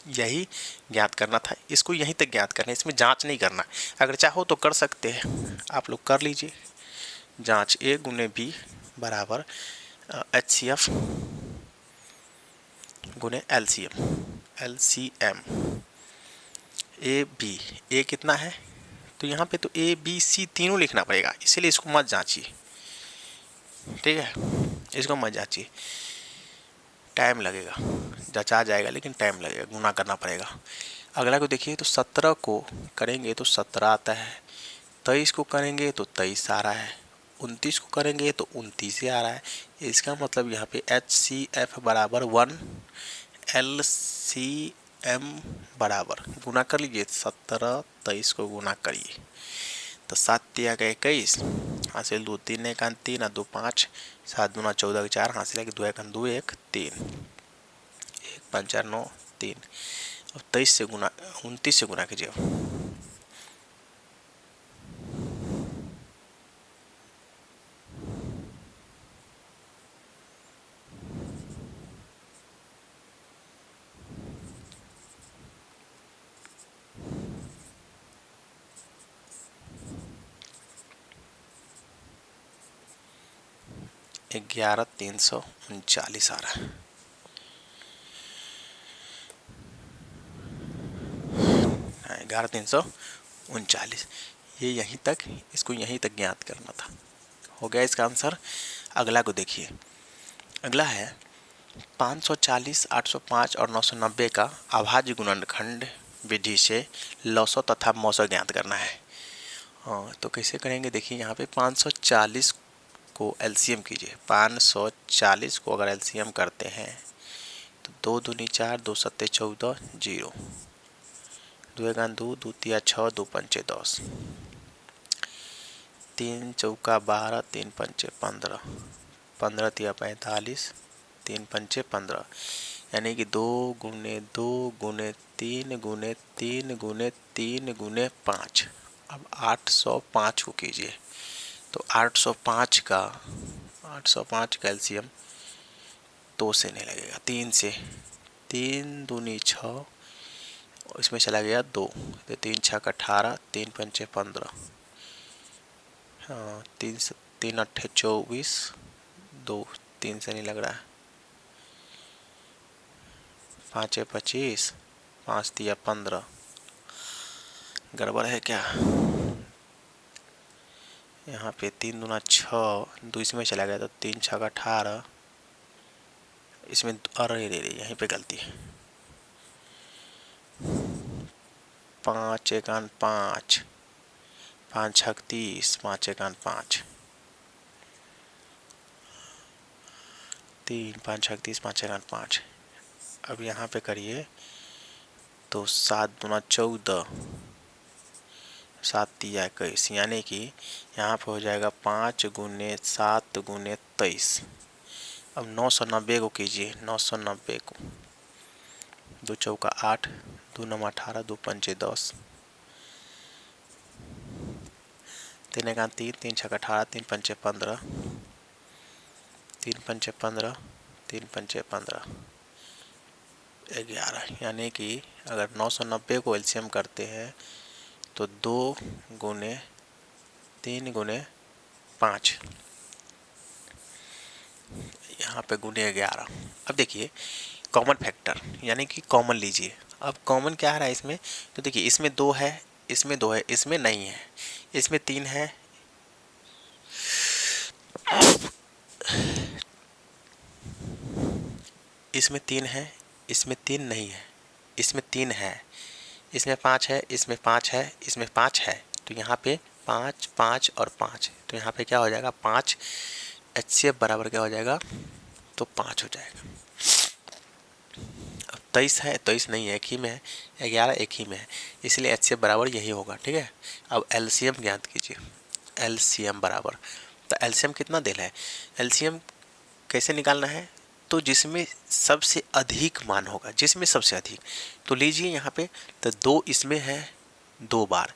यही ज्ञात करना था, इसको यहीं तक ज्ञात करना है, इसमें जांच नहीं करना। अगर चाहो तो कर सकते हैं, आप लोग कर लीजिए जांच। A गुने B बराबर HCF गुने LCM। A कितना है, तो यहाँ पे तो ABC तीनों लिखना पड़ेगा, इसीलिए इसको मत जांचिए, ठीक है, इसको मत जांचिए, टाइम लगेगा, जचा जाएगा लेकिन टाइम लगेगा, गुना करना पड़ेगा। अगला को देखिए, तो 17 को करेंगे तो 17 आता है, 23 को करेंगे तो 23 आ रहा है, 29 को करेंगे तो 29 ही आ रहा है। इसका मतलब यहाँ पे HCF बराबर 1, LCM m बराबर गुना कर लीजिए, 17 23 को गुना करिए तो 7 तिया का 21, हासिल 2 3 1 3 2 5, 7 दूना 14 4, हासिल 2 1 2 1 3, 1 5 4 9 3। अब 23 से गुना 29 से गुना कीजिए। ग्यारह 339 आ रहा है। 11,339, ये यहीं तक, इसको यहीं तक ज्ञात करना था। हो गया इसका आंसर। अगला को देखिए, अगला है 540, 805 और 990 का अभाज्य गुणनखंड विधि से लसो तथा मौसो ज्ञात करना है। तो कैसे करेंगे, देखिए यहाँ पे 540 को एलसीएम कीजिए। 540 को अगर एलसीएम करते हैं तो 2 दूनी 4, 2 सत्ते 14, 0, 2 1 2, 2 तिया 6, 2 पंचे 10, 3 चौका 12, 3 पंचे 15, 15 तिया 45, 3 पंचे 15, यानी कि 2 गुने 2 गुने 3 गुने 3 गुने 3 गुने 5। अब 805 को कीजिए तो 805 का एलसीएम 2 से नहीं लगेगा, 3 से। 3 दूनी 6, इसमें चला गया 2, तो 3 छक 18, 3 पंचे 15, हाँ 3 अट्ठे 24, 2 3 से नहीं लग रहा है, 5 25, 5 तिया 15, गड़बड़ है क्या। यहाँ पे 3 दूना 6, 2 इसमें चला गया तो 3 छक 18, इसमें अरे रे यहीं पे गलती है। 5 1 5, 5 छक 30, 5 1 5, 3 5 छक 30, 5 1 5। अब यहाँ पे करिए तो 7 दूना 14, 7 तिया 21, यानी कि यहाँ पे हो जाएगा 5 गुने 7 गुने 23। अब 990 को कीजिए, 990 को 2 चौका 8, 2 नम 18, 2 पंचे 10, 3 1 3, 3 छक 18, 3 पंचे 15, 3 पंचे 15, 3 पंचे 15, 11, यानी कि अगर 990 को एलसीएम करते हैं तो 2 गुने 3 गुने 5, यहाँ पे गुने 11। अब देखिए कॉमन फैक्टर, यानी कि कॉमन लीजिए। अब कॉमन क्या आ रहा है इसमें, तो देखिए इसमें 2 है, इसमें 2 है, इसमें नहीं है, इसमें 3 है, इसमें 3 है, इसमें 3 नहीं है, इसमें 3 है, इसमें 5 है, इसमें 5 है, इसमें 5 है, तो यहाँ पे 5 5 और 5, तो यहाँ पे क्या हो जाएगा 5, HCF बराबर क्या हो जाएगा, तो 5 हो जाएगा। अब 23 है, 23 नहीं है, एक ही में है, 11 एक ही में है, इसलिए HCF बराबर यही होगा, ठीक है। अब LCM ज्ञात कीजिए, LCM बराबर, तो LCM कितना देना है, LCM कैसे निकालना है, तो जिसमें सबसे अधिक मान होगा, जिसमें सबसे अधिक, तो लीजिए यहाँ पे तो 2 इसमें है 2 बार,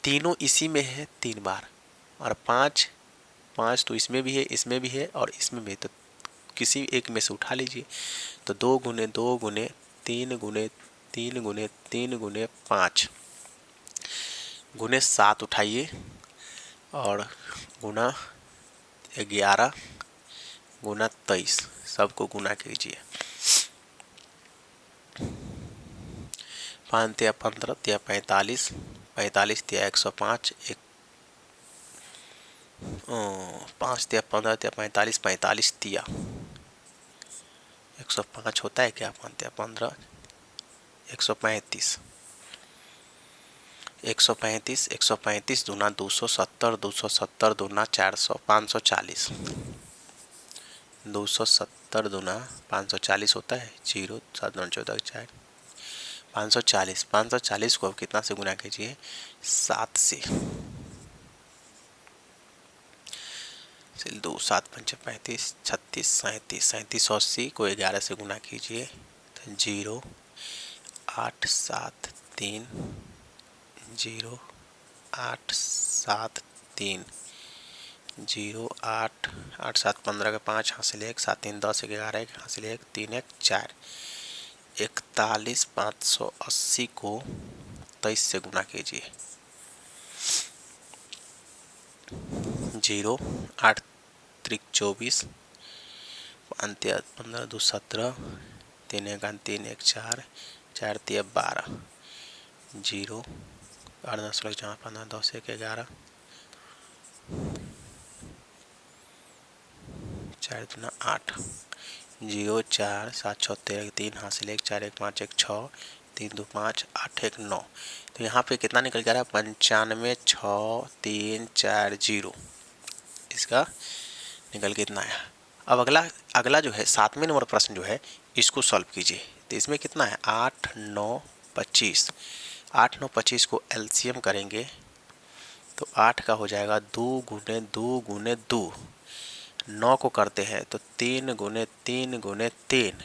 तीनों इसी में है 3 बार, और 5 5 तो इसमें भी है, इसमें भी है और इसमें भी, तो किसी एक में से उठा लीजिए। तो 2 गुने 2 गुने 3 गुने 3 गुने 3 गुने 5 गुने 7 उठाइए और गुना 11 गुना 23, सबको गुना कीजिए। 5 तिया 15 तिया 45, 45 तिया 105, 5 तिया 15 तिया 45, 45 तिया 105 होता है क्या, 5 तिया 15, 135, 135, 135 दूना 270, 270 दूना 400, 540, 270 दूना 540 होता है, 0 7 9 14 4, 540, 540 को अब कितना से गुना कीजिए, 7 से। 2 7 5 35 36 37, 37 80 को 11 से गुना कीजिए तो 0 8 7 3 0 8 7 3 0 8 8 7 15 के 5 हासिल 1 7 3 10 11 1 हासिल 1 3 1 4 41 580 को 23 से गुना कीजिए। 0 8 3 24 5 15 2 17 3 1 3 1 4 4 3 12 0 8 10 15 15 10 1 11 4 2 8 0 4 7 6 13 3 हासिल 1 4 1 5 1 6 3 2 5 8 1 9। तो यहाँ पे कितना निकल जा रहा है, 95 6 3 4 0, इसका निकल के इतना आया। अब अगला जो है 7वें नंबर प्रश्न जो है इसको सॉल्व कीजिए। तो इसमें कितना है, 8 9 25, 8 9 25 को एलसीएम करेंगे तो 8 का हो जाएगा 2 गुने 2 गुने 2, 9 को करते हैं तो 3 गुने 3 गुने 3,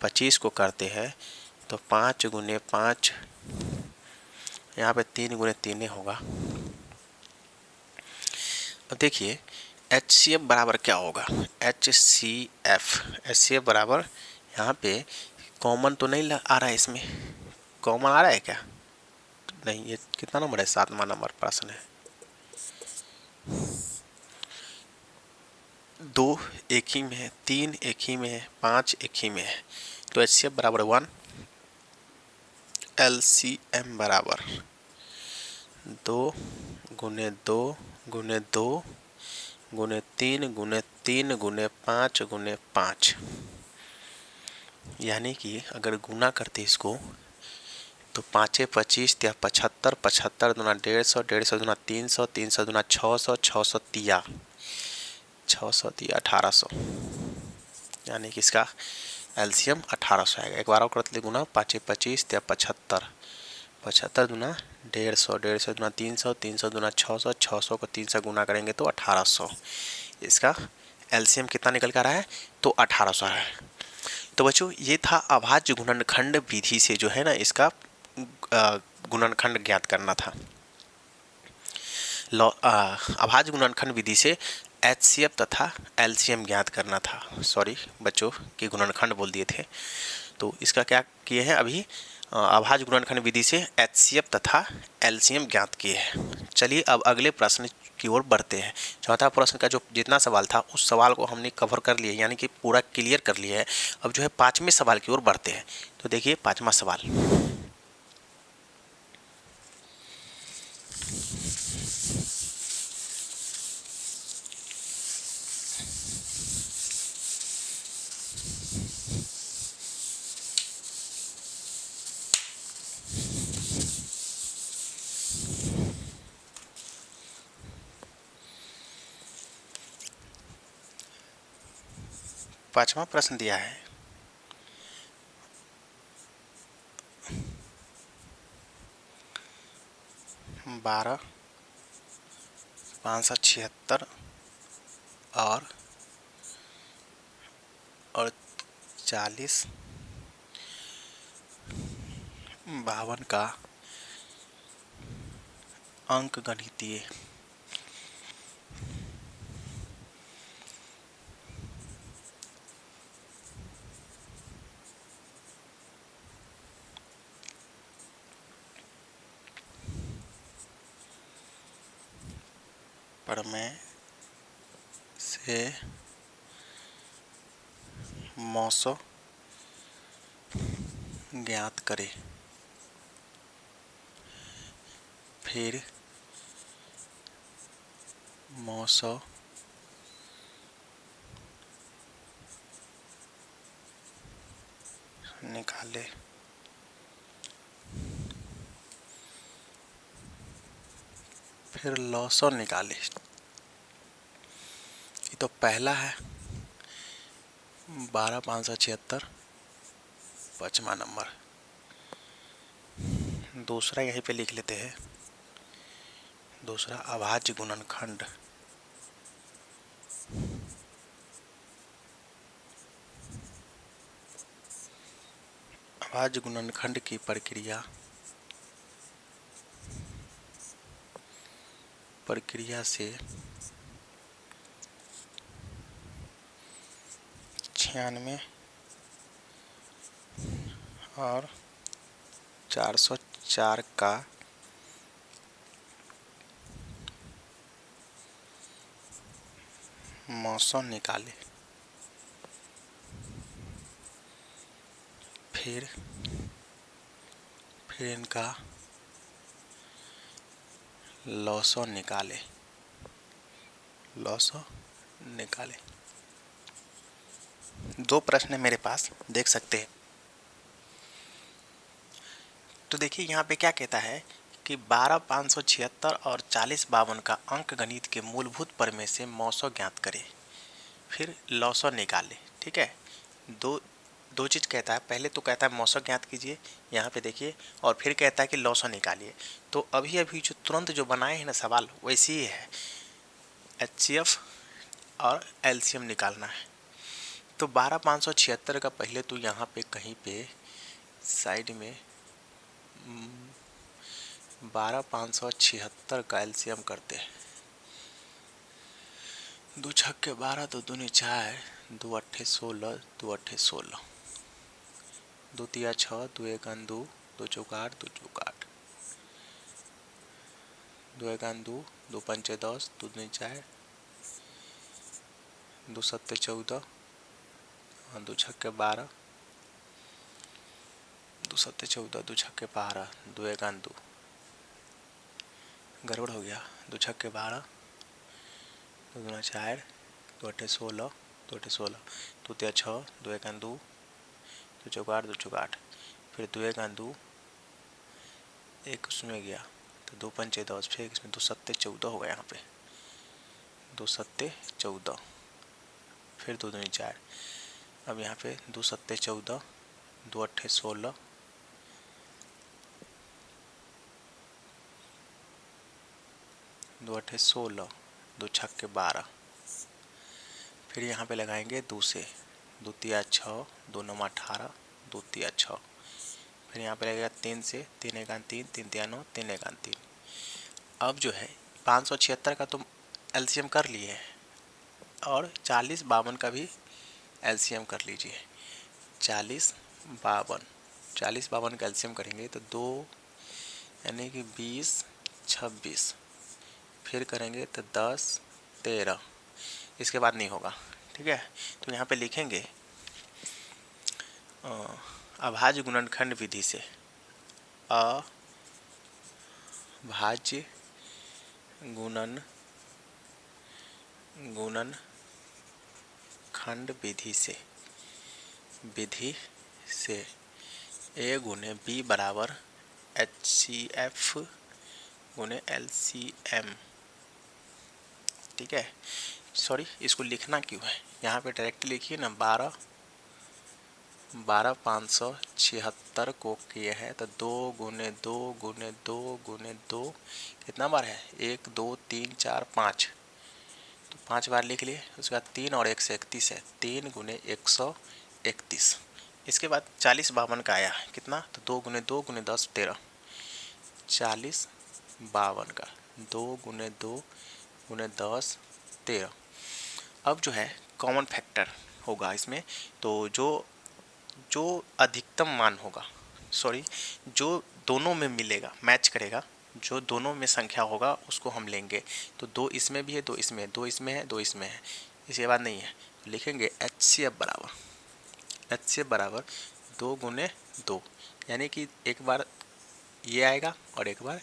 25 को करते हैं तो 5 गुने 5, यहाँ पे 3 गुने 3 होगा। अब देखिए HCF बराबर क्या होगा, HCF बराबर, यहाँ पे कॉमन तो नहीं आ रहा है, इसमें कॉमन आ रहा है क्या, नहीं। ये कितना नंबर है, 7वां नंबर प्रश्न है। 2 एक ही में है, 3 एक ही में है, 5 एक ही में है, तो HCF बराबर 1, LCM बराबर 2 गुने 2 गुने 2 गुने 3 गुने 3 गुने 5 गुने 5, यानी कि अगर गुना करते इसको तो 5 25 या 75, 75 दूना 150, 150 दूना 300, 300 दूना 600, 600 तिया 600 तिया 1800, यानी कि इसका एलसीएम 1800 आएगा। एक बार और करते गुना, 5 25 या 75, 75 दूना 150, 150 दूना 300, 300 दूना 600, 600 को 3 से गुना करेंगे तो 1800, इसका एलसीएम कितना निकल कर रहा है, तो 1800 है। तो बच्चों ये था अभाज्य गुणनखंड विधि से जो है ना इसका गुणनखंड ज्ञात करना था। अभाज्य गुणनखंड विधि से HCF तथा LCM ज्ञात करना था। सॉरी बच्चों कि गुणनखंड बोल दिए थे। तो इसका क्या किए हैं अभी, अभाज्य गुणनखंड विधि से HCF तथा LCM ज्ञात किए हैं। चलिए अब अगले प्रश्न की ओर बढ़ते हैं। चौथा प्रश्न का जो जितना सवाल था उस सवाल को हमने कवर कर लिया, यानी कि पूरा क्लियर कर लिया है। अब जो है 5वें सवाल की ओर बढ़ते हैं। तो देखिए 5वां सवाल, पांचवा प्रश्न दिया है, बारह 576 और 40 52 का अंक गणितीय प्रमेय से मौसो ज्ञात करें। फिर मौसो निकाले। फिर लॉसो निकाले। ये तो पहला है 12 576, 5वां नंबर। दूसरा यहीं पे लिख लेते हैं, दूसरा अभाज्य गुणनखंड। अभाज्य गुणनखंड की प्रक्रिया से 96 और 404 का मौसम निकाले। फिर इनका लॉसो निकाले। दो प्रश्न है मेरे पास, देख सकते हैं। तो देखिए यहाँ पे क्या कहता है कि 12,576 और 40,52 का अंक गणित के मूलभूत प्रमेय से मौसो ज्ञात करें, फिर लॉसो निकाले। ठीक है, दो चीज़ कहता है। पहले तो कहता है मौसम ज्ञात कीजिए, यहाँ पे देखिए, और फिर कहता है कि लॉसो निकालिए। तो अभी जो तुरंत जो बनाए हैं ना सवाल, वैसे ही है, HCF और LCM निकालना है। तो 12,576 का पहले तो यहाँ पे कहीं पे साइड में 12,576 का LCM करते हैं। 2 छक्के 12, 2 दूनी 4, 2 अट्ठे 16, 2 अट्ठे 16, 2 तिया 6, 2 एकान 2, 2 चौका 8, 2 चौका 8, 2 एकान 2, 2 पंचे 10, 2 दूनी 4, 2 सत्ते 14, 2 छक्के 12, 2 सत्ते 14, 2 छक्के 12, 2 एकान 2, गड़बड़ हो गया, 2 छक्के 12, 2 दूना 4, 2 अट्ठे 16, 2 अट्ठे 16, 2 तिया 6, 2 एकान 2, 2 चौका 8, 2 चौका 8, फिर 2 एकान 2, एक उसमें गया तो 2 पंचे 10, फिर इसमें 2 सत्ते 14 होगा, यहाँ पे 2 सत्ते 14, फिर 2 दूनी 4, अब यहाँ पे 2 सत्ते 14, 2 अट्ठे 16, 2 अट्ठे 16, 2 छक्के 12, फिर यहाँ पे लगाएंगे 2 से, 2 तिया 6, 2 नौमा 18, 2 तिया 6, फिर यहाँ पे लगेगा 3 से, 3 एकान 3, 3 तिया 9, 3 एकान 3। अब जो है 576 का तो LCM कर लिए हैं, और 40,52 का भी LCM कर लीजिए। 40,52 का LCM करेंगे तो 2 यानी कि 20, 26, फिर करेंगे तो 10, 13, इसके बाद नहीं होगा। ठीक है, तो यहाँ पे लिखेंगे अभाज्य गुणनखंड विधि से, अभाज्य गुणनखंड विधि से A गुने B बराबर HCF गुने LCM। ठीक है, सॉरी, इसको लिखना क्यों है, यहाँ पे डायरेक्ट लिखिए ना। 12,576 को किए हैं तो 2 गुने 2 गुने 2 गुने 2 कितना बार है, 1 2 3 4 5, तो 5 बार लिख लिए। उसके बाद 3 और 1 से 31 है, 3 गुने 131। इसके बाद 40,52 का आया कितना, तो 2 गुने 2 गुने 10 13, 40,52 का 2 गुने 2 गुने 10 13। अब जो है कॉमन फैक्टर होगा इसमें, तो जो अधिकतम मान होगा, सॉरी, जो दोनों में मिलेगा, मैच करेगा, जो दोनों में संख्या होगा उसको हम लेंगे। तो 2 इसमें भी है, 2 इसमें है, 2 इसमें है, 2 इसमें है, इसके बाद नहीं है, तो लिखेंगे HCF बराबर 2 गुने 2, यानी कि एक बार ये आएगा और एक बार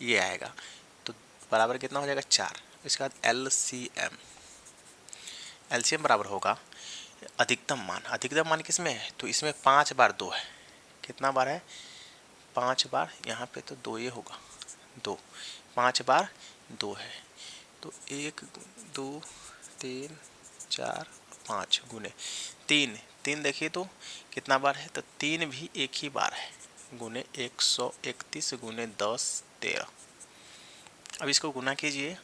ये आएगा, तो बराबर कितना हो जाएगा 4। इसके बाद LCM बराबर होगा अधिकतम मान किसमें है, तो इसमें 5 बार 2 है, कितना बार है, 5 बार, यहाँ पे तो 2 ये होगा, 2, 5 बार 2 है, तो 1 2 3 4 5 गुने 3 देखिए तो कितना बार है, तो 3 भी एक ही बार है, गुने 131 गुने 10 13। अब इसको गुना कीजिए,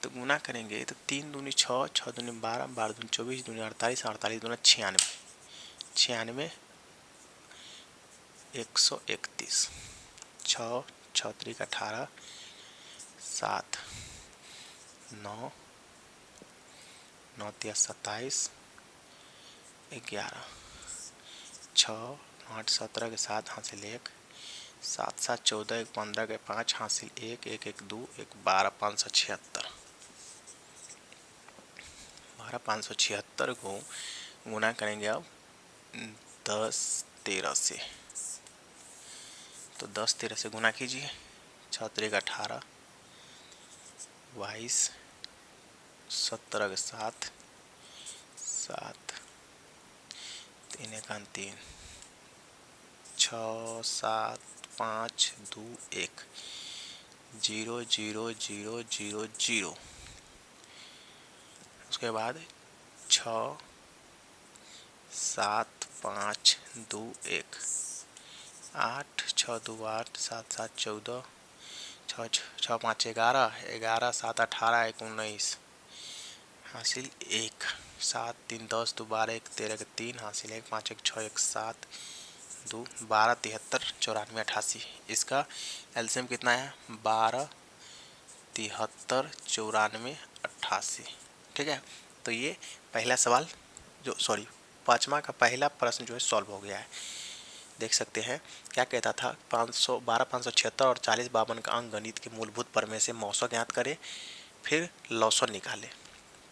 तो गुना करेंगे तो 3 दूनी 6, 6 दूनी 12, 12 दूनी 24, दूनी 48, 48 दूना 96, 96 131, 6 6 3 18, 7 9 9 3 27, 11, 6 8 17 के 7 हासिल 1, 7 7 14 1 15 के 5 हासिल 1 1 1 2 1 12 576, 12 576 को गुना करेंगे अब 10 13 से, तो 10 13 से गुना कीजिए, 6 3 18, 22, 17 के 7 7, 3 1 3, 6 7 5 2 1, 0 0 0 0 0। उसके बाद 6 7 5 2 1, 8 6 2 8, 7 7 14, 6 6 5 11, 11 7 18 1 19, हासिल 1, 7 3 10 2 12 1 13 के 3 हासिल 1, 5 1 6 1 7 2 12 73 94 88। इसका एलसीएम कितना है? 12 73 94 88। ठीक है, तो ये पहला सवाल पाँचवा का पहला प्रश्न जो है सॉल्व हो गया है। देख सकते हैं क्या कहता था, 512 576 और 40 52 का अंक गणित के मूलभूत प्रमेय से मौसा ज्ञात करें, फिर लौसर निकालें।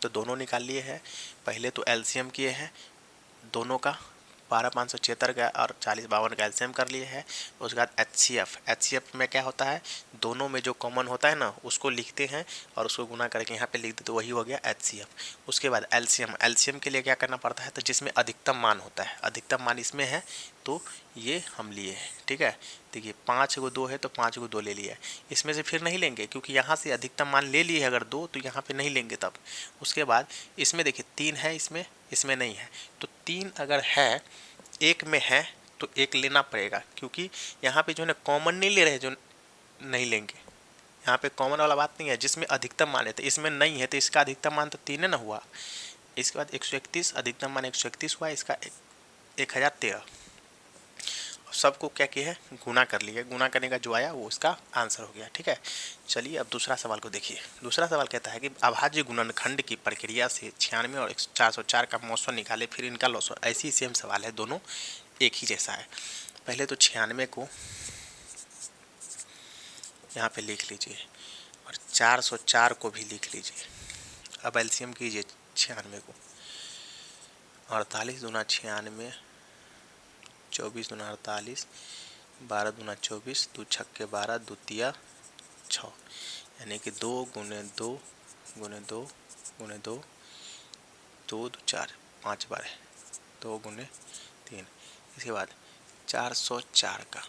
तो दोनों निकाल लिए हैं। पहले तो एलसीएम किए हैं दोनों का, 12 576 का और 40 52 का एलसीएम कर लिए हैं। उसके बाद एचसीएफ में क्या होता है, दोनों में जो कॉमन होता है ना उसको लिखते हैं और उसको गुना करके यहाँ पे लिख देते, तो वही हो गया एचसीएफ। उसके बाद एलसीएम के लिए क्या करना पड़ता है, तो जिसमें अधिकतम मान होता है, अधिकतम मान इसमें है तो ये हम लिए हैं। ठीक है, देखिए 5 को 2 है तो 5 को 2 ले लिया है, इसमें से फिर नहीं लेंगे क्योंकि यहाँ से अधिकतम मान ले लिए अगर 2 तो यहाँ पे नहीं लेंगे तब। उसके बाद इसमें देखिए 3 है, इसमें नहीं है, तो 3 अगर है एक में है तो एक लेना पड़ेगा, क्योंकि यहाँ पे जो है ना कॉमन नहीं ले रहे, जो नहीं लेंगे। यहाँ पे कॉमन वाला बात नहीं है, जिसमें अधिकतम मान है तो इसमें नहीं है तो इसका अधिकतम मान तो 3 है ना हुआ। इसके बाद 131 अधिकतम मान 131 हुआ, इसका 1013। सबको क्या किया है, गुना कर लिया, गुना करने का जो आया वो उसका आंसर हो गया। ठीक है, चलिए अब दूसरा सवाल को देखिए। दूसरा सवाल कहता है कि अभाज्य गुणनखंड की प्रक्रिया से 96 और 404 का मौसम निकाले, फिर इनका लौसर। ऐसी सेम सवाल है, दोनों एक ही जैसा है। पहले तो 96 को यहाँ पे लिख लीजिए और 404 को भी लिख लीजिए। अब एलसीएम कीजिए 96 को, 48 दूना 96, 24 दूना 48, 12 दूना 24, 2 छक्के 12, 2 तिया 6, यानी कि 2 गुने 2 गुने 2 गुने 2, 2 2 4 5 बार, 2 गुने 3। इसके बाद 404 का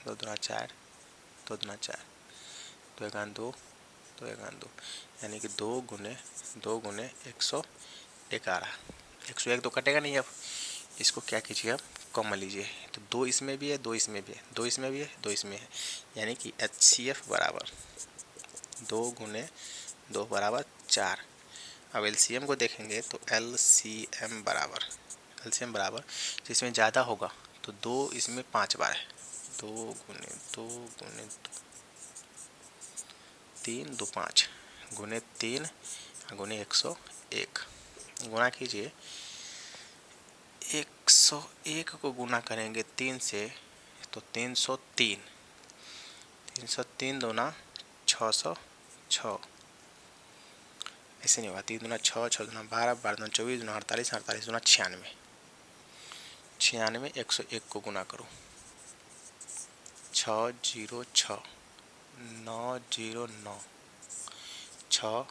2 दूना 4, 2 दूना 4, 2 एकान 2, 2 एकान 2, यानी कि 2 गुने 111। 101 तो कटेगा नहीं। अब इसको क्या कीजिए, अब कॉमन लीजिए, तो 2 इसमें भी है, 2 इसमें भी है, 2 इसमें भी है, 2 इसमें है, यानी कि HCF बराबर 2 गुने 2 बराबर 4। अब एलसीएम को देखेंगे तो एलसीएम बराबर जिसमें ज़्यादा होगा तो 2 इसमें 5 बार है, 2 गुने 2 गुने 2, 3 2 5 गुने 3 गुने 101। गुना कीजिए, 101 को गुना करेंगे 3 से तो 303, 303 दूना 606, ऐसे नहीं होगा। 3 दूना 6, 6 दूना 12, 12 दूना 24, दूना 48, 48 दूना 96, 96 101 को गुना करो, 606 909 6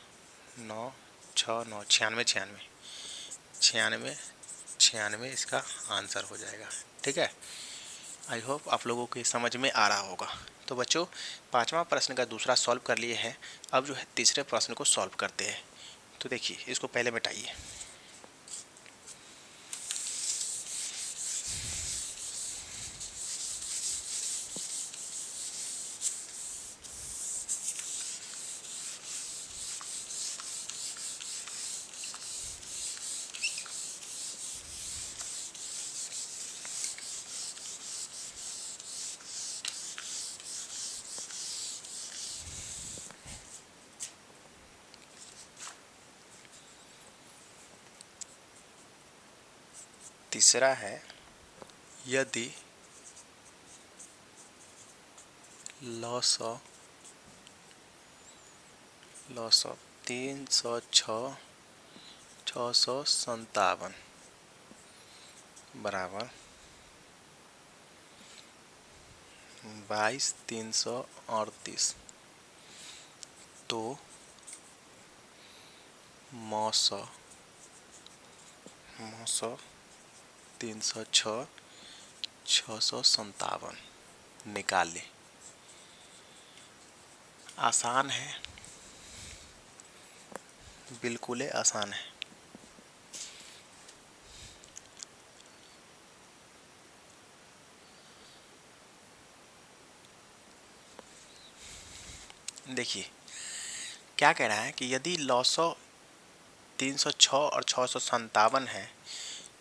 9 6 9 96 96 96 इसका आंसर हो जाएगा। ठीक है, आई होप आप लोगों के समझ में आ रहा होगा। तो बच्चों, पांचवा प्रश्न का दूसरा सॉल्व कर लिए हैं। अब जो है तीसरे प्रश्न को सॉल्व करते हैं। तो देखिए, इसको पहले मिटाइए। तीसरा है यदि लॉस ऑफ 306 657 बराबर 22,338 तो मौसौ 306 657 निकाले। आसान है, बिल्कुल आसान है। देखिए क्या कह रहा है कि यदि लॉसो 306 और 657 है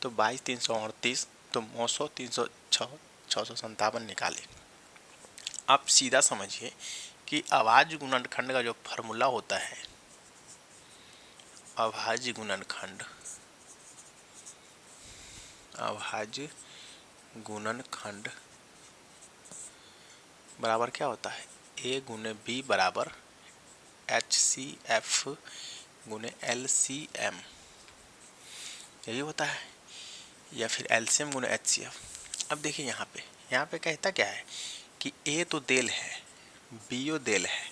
तो 22,338 तो मौसो 306 657 निकाले। आप सीधा समझिए कि अभाज्य गुणनखंड का जो फार्मूला होता है, अभाज्य गुणनखंड बराबर क्या होता है, a गुने b बराबर HCF गुने LCM, यही होता है, या फिर LCM गुने HCF। अब देखिए यहाँ पे कहता क्या है कि a तो देल है, b देल है,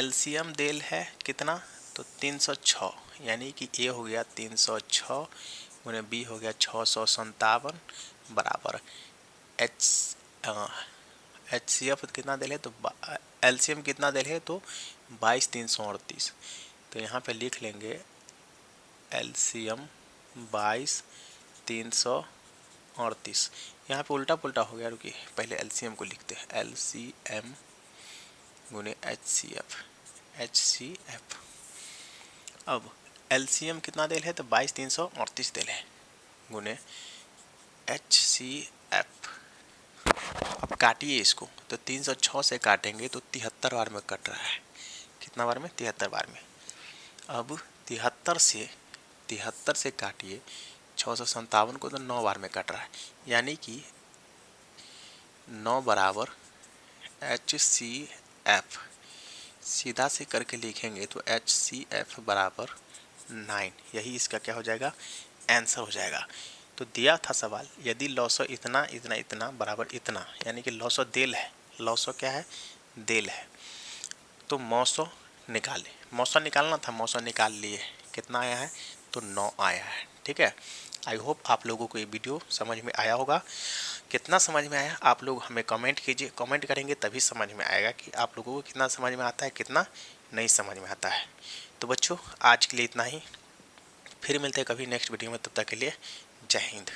LCM देल है कितना, तो 306, यानी कि a हो गया 306 गुने b हो गया 657 बराबर HCF कितना देल है, तो LCM कितना देल है, तो 22,338। तो यहाँ पे लिख लेंगे LCM 22,338। यहाँ पे उल्टा पुल्टा हो गया, रुकिए पहले LCM को लिखते हैं, LCM गुने HCF। अब LCM कितना देल है, तो 22,338 देल है गुने HCF। अब काटिए इसको, तो 306 से काटेंगे तो 73 बार में कट रहा है, कितना बार में, 73 बार में। अब 73 से काटिए 657 को, तो 9 बार में कट रहा है, यानी कि 9 बराबर HCF। सीधा से करके लिखेंगे तो HCF बराबर 9, यही इसका क्या हो जाएगा, आंसर हो जाएगा। तो दिया था सवाल यदि लॉसो इतना इतना इतना बराबर इतना, यानी कि लॉसो देल है, लॉसो क्या है, देल है, तो मौसो निकाले, मौसो निकालना था, मौसो निकाल लिए, कितना आया है, तो 9 आया है। ठीक है, आई होप आप लोगों को ये वीडियो समझ में आया होगा। कितना समझ में आया आप लोग हमें कमेंट कीजिए, कमेंट करेंगे तभी समझ में आएगा कि आप लोगों को कितना समझ में आता है, कितना नहीं समझ में आता है। तो बच्चों आज के लिए इतना ही, फिर मिलते हैं कभी नेक्स्ट वीडियो में, तब तक के लिए जय हिंद।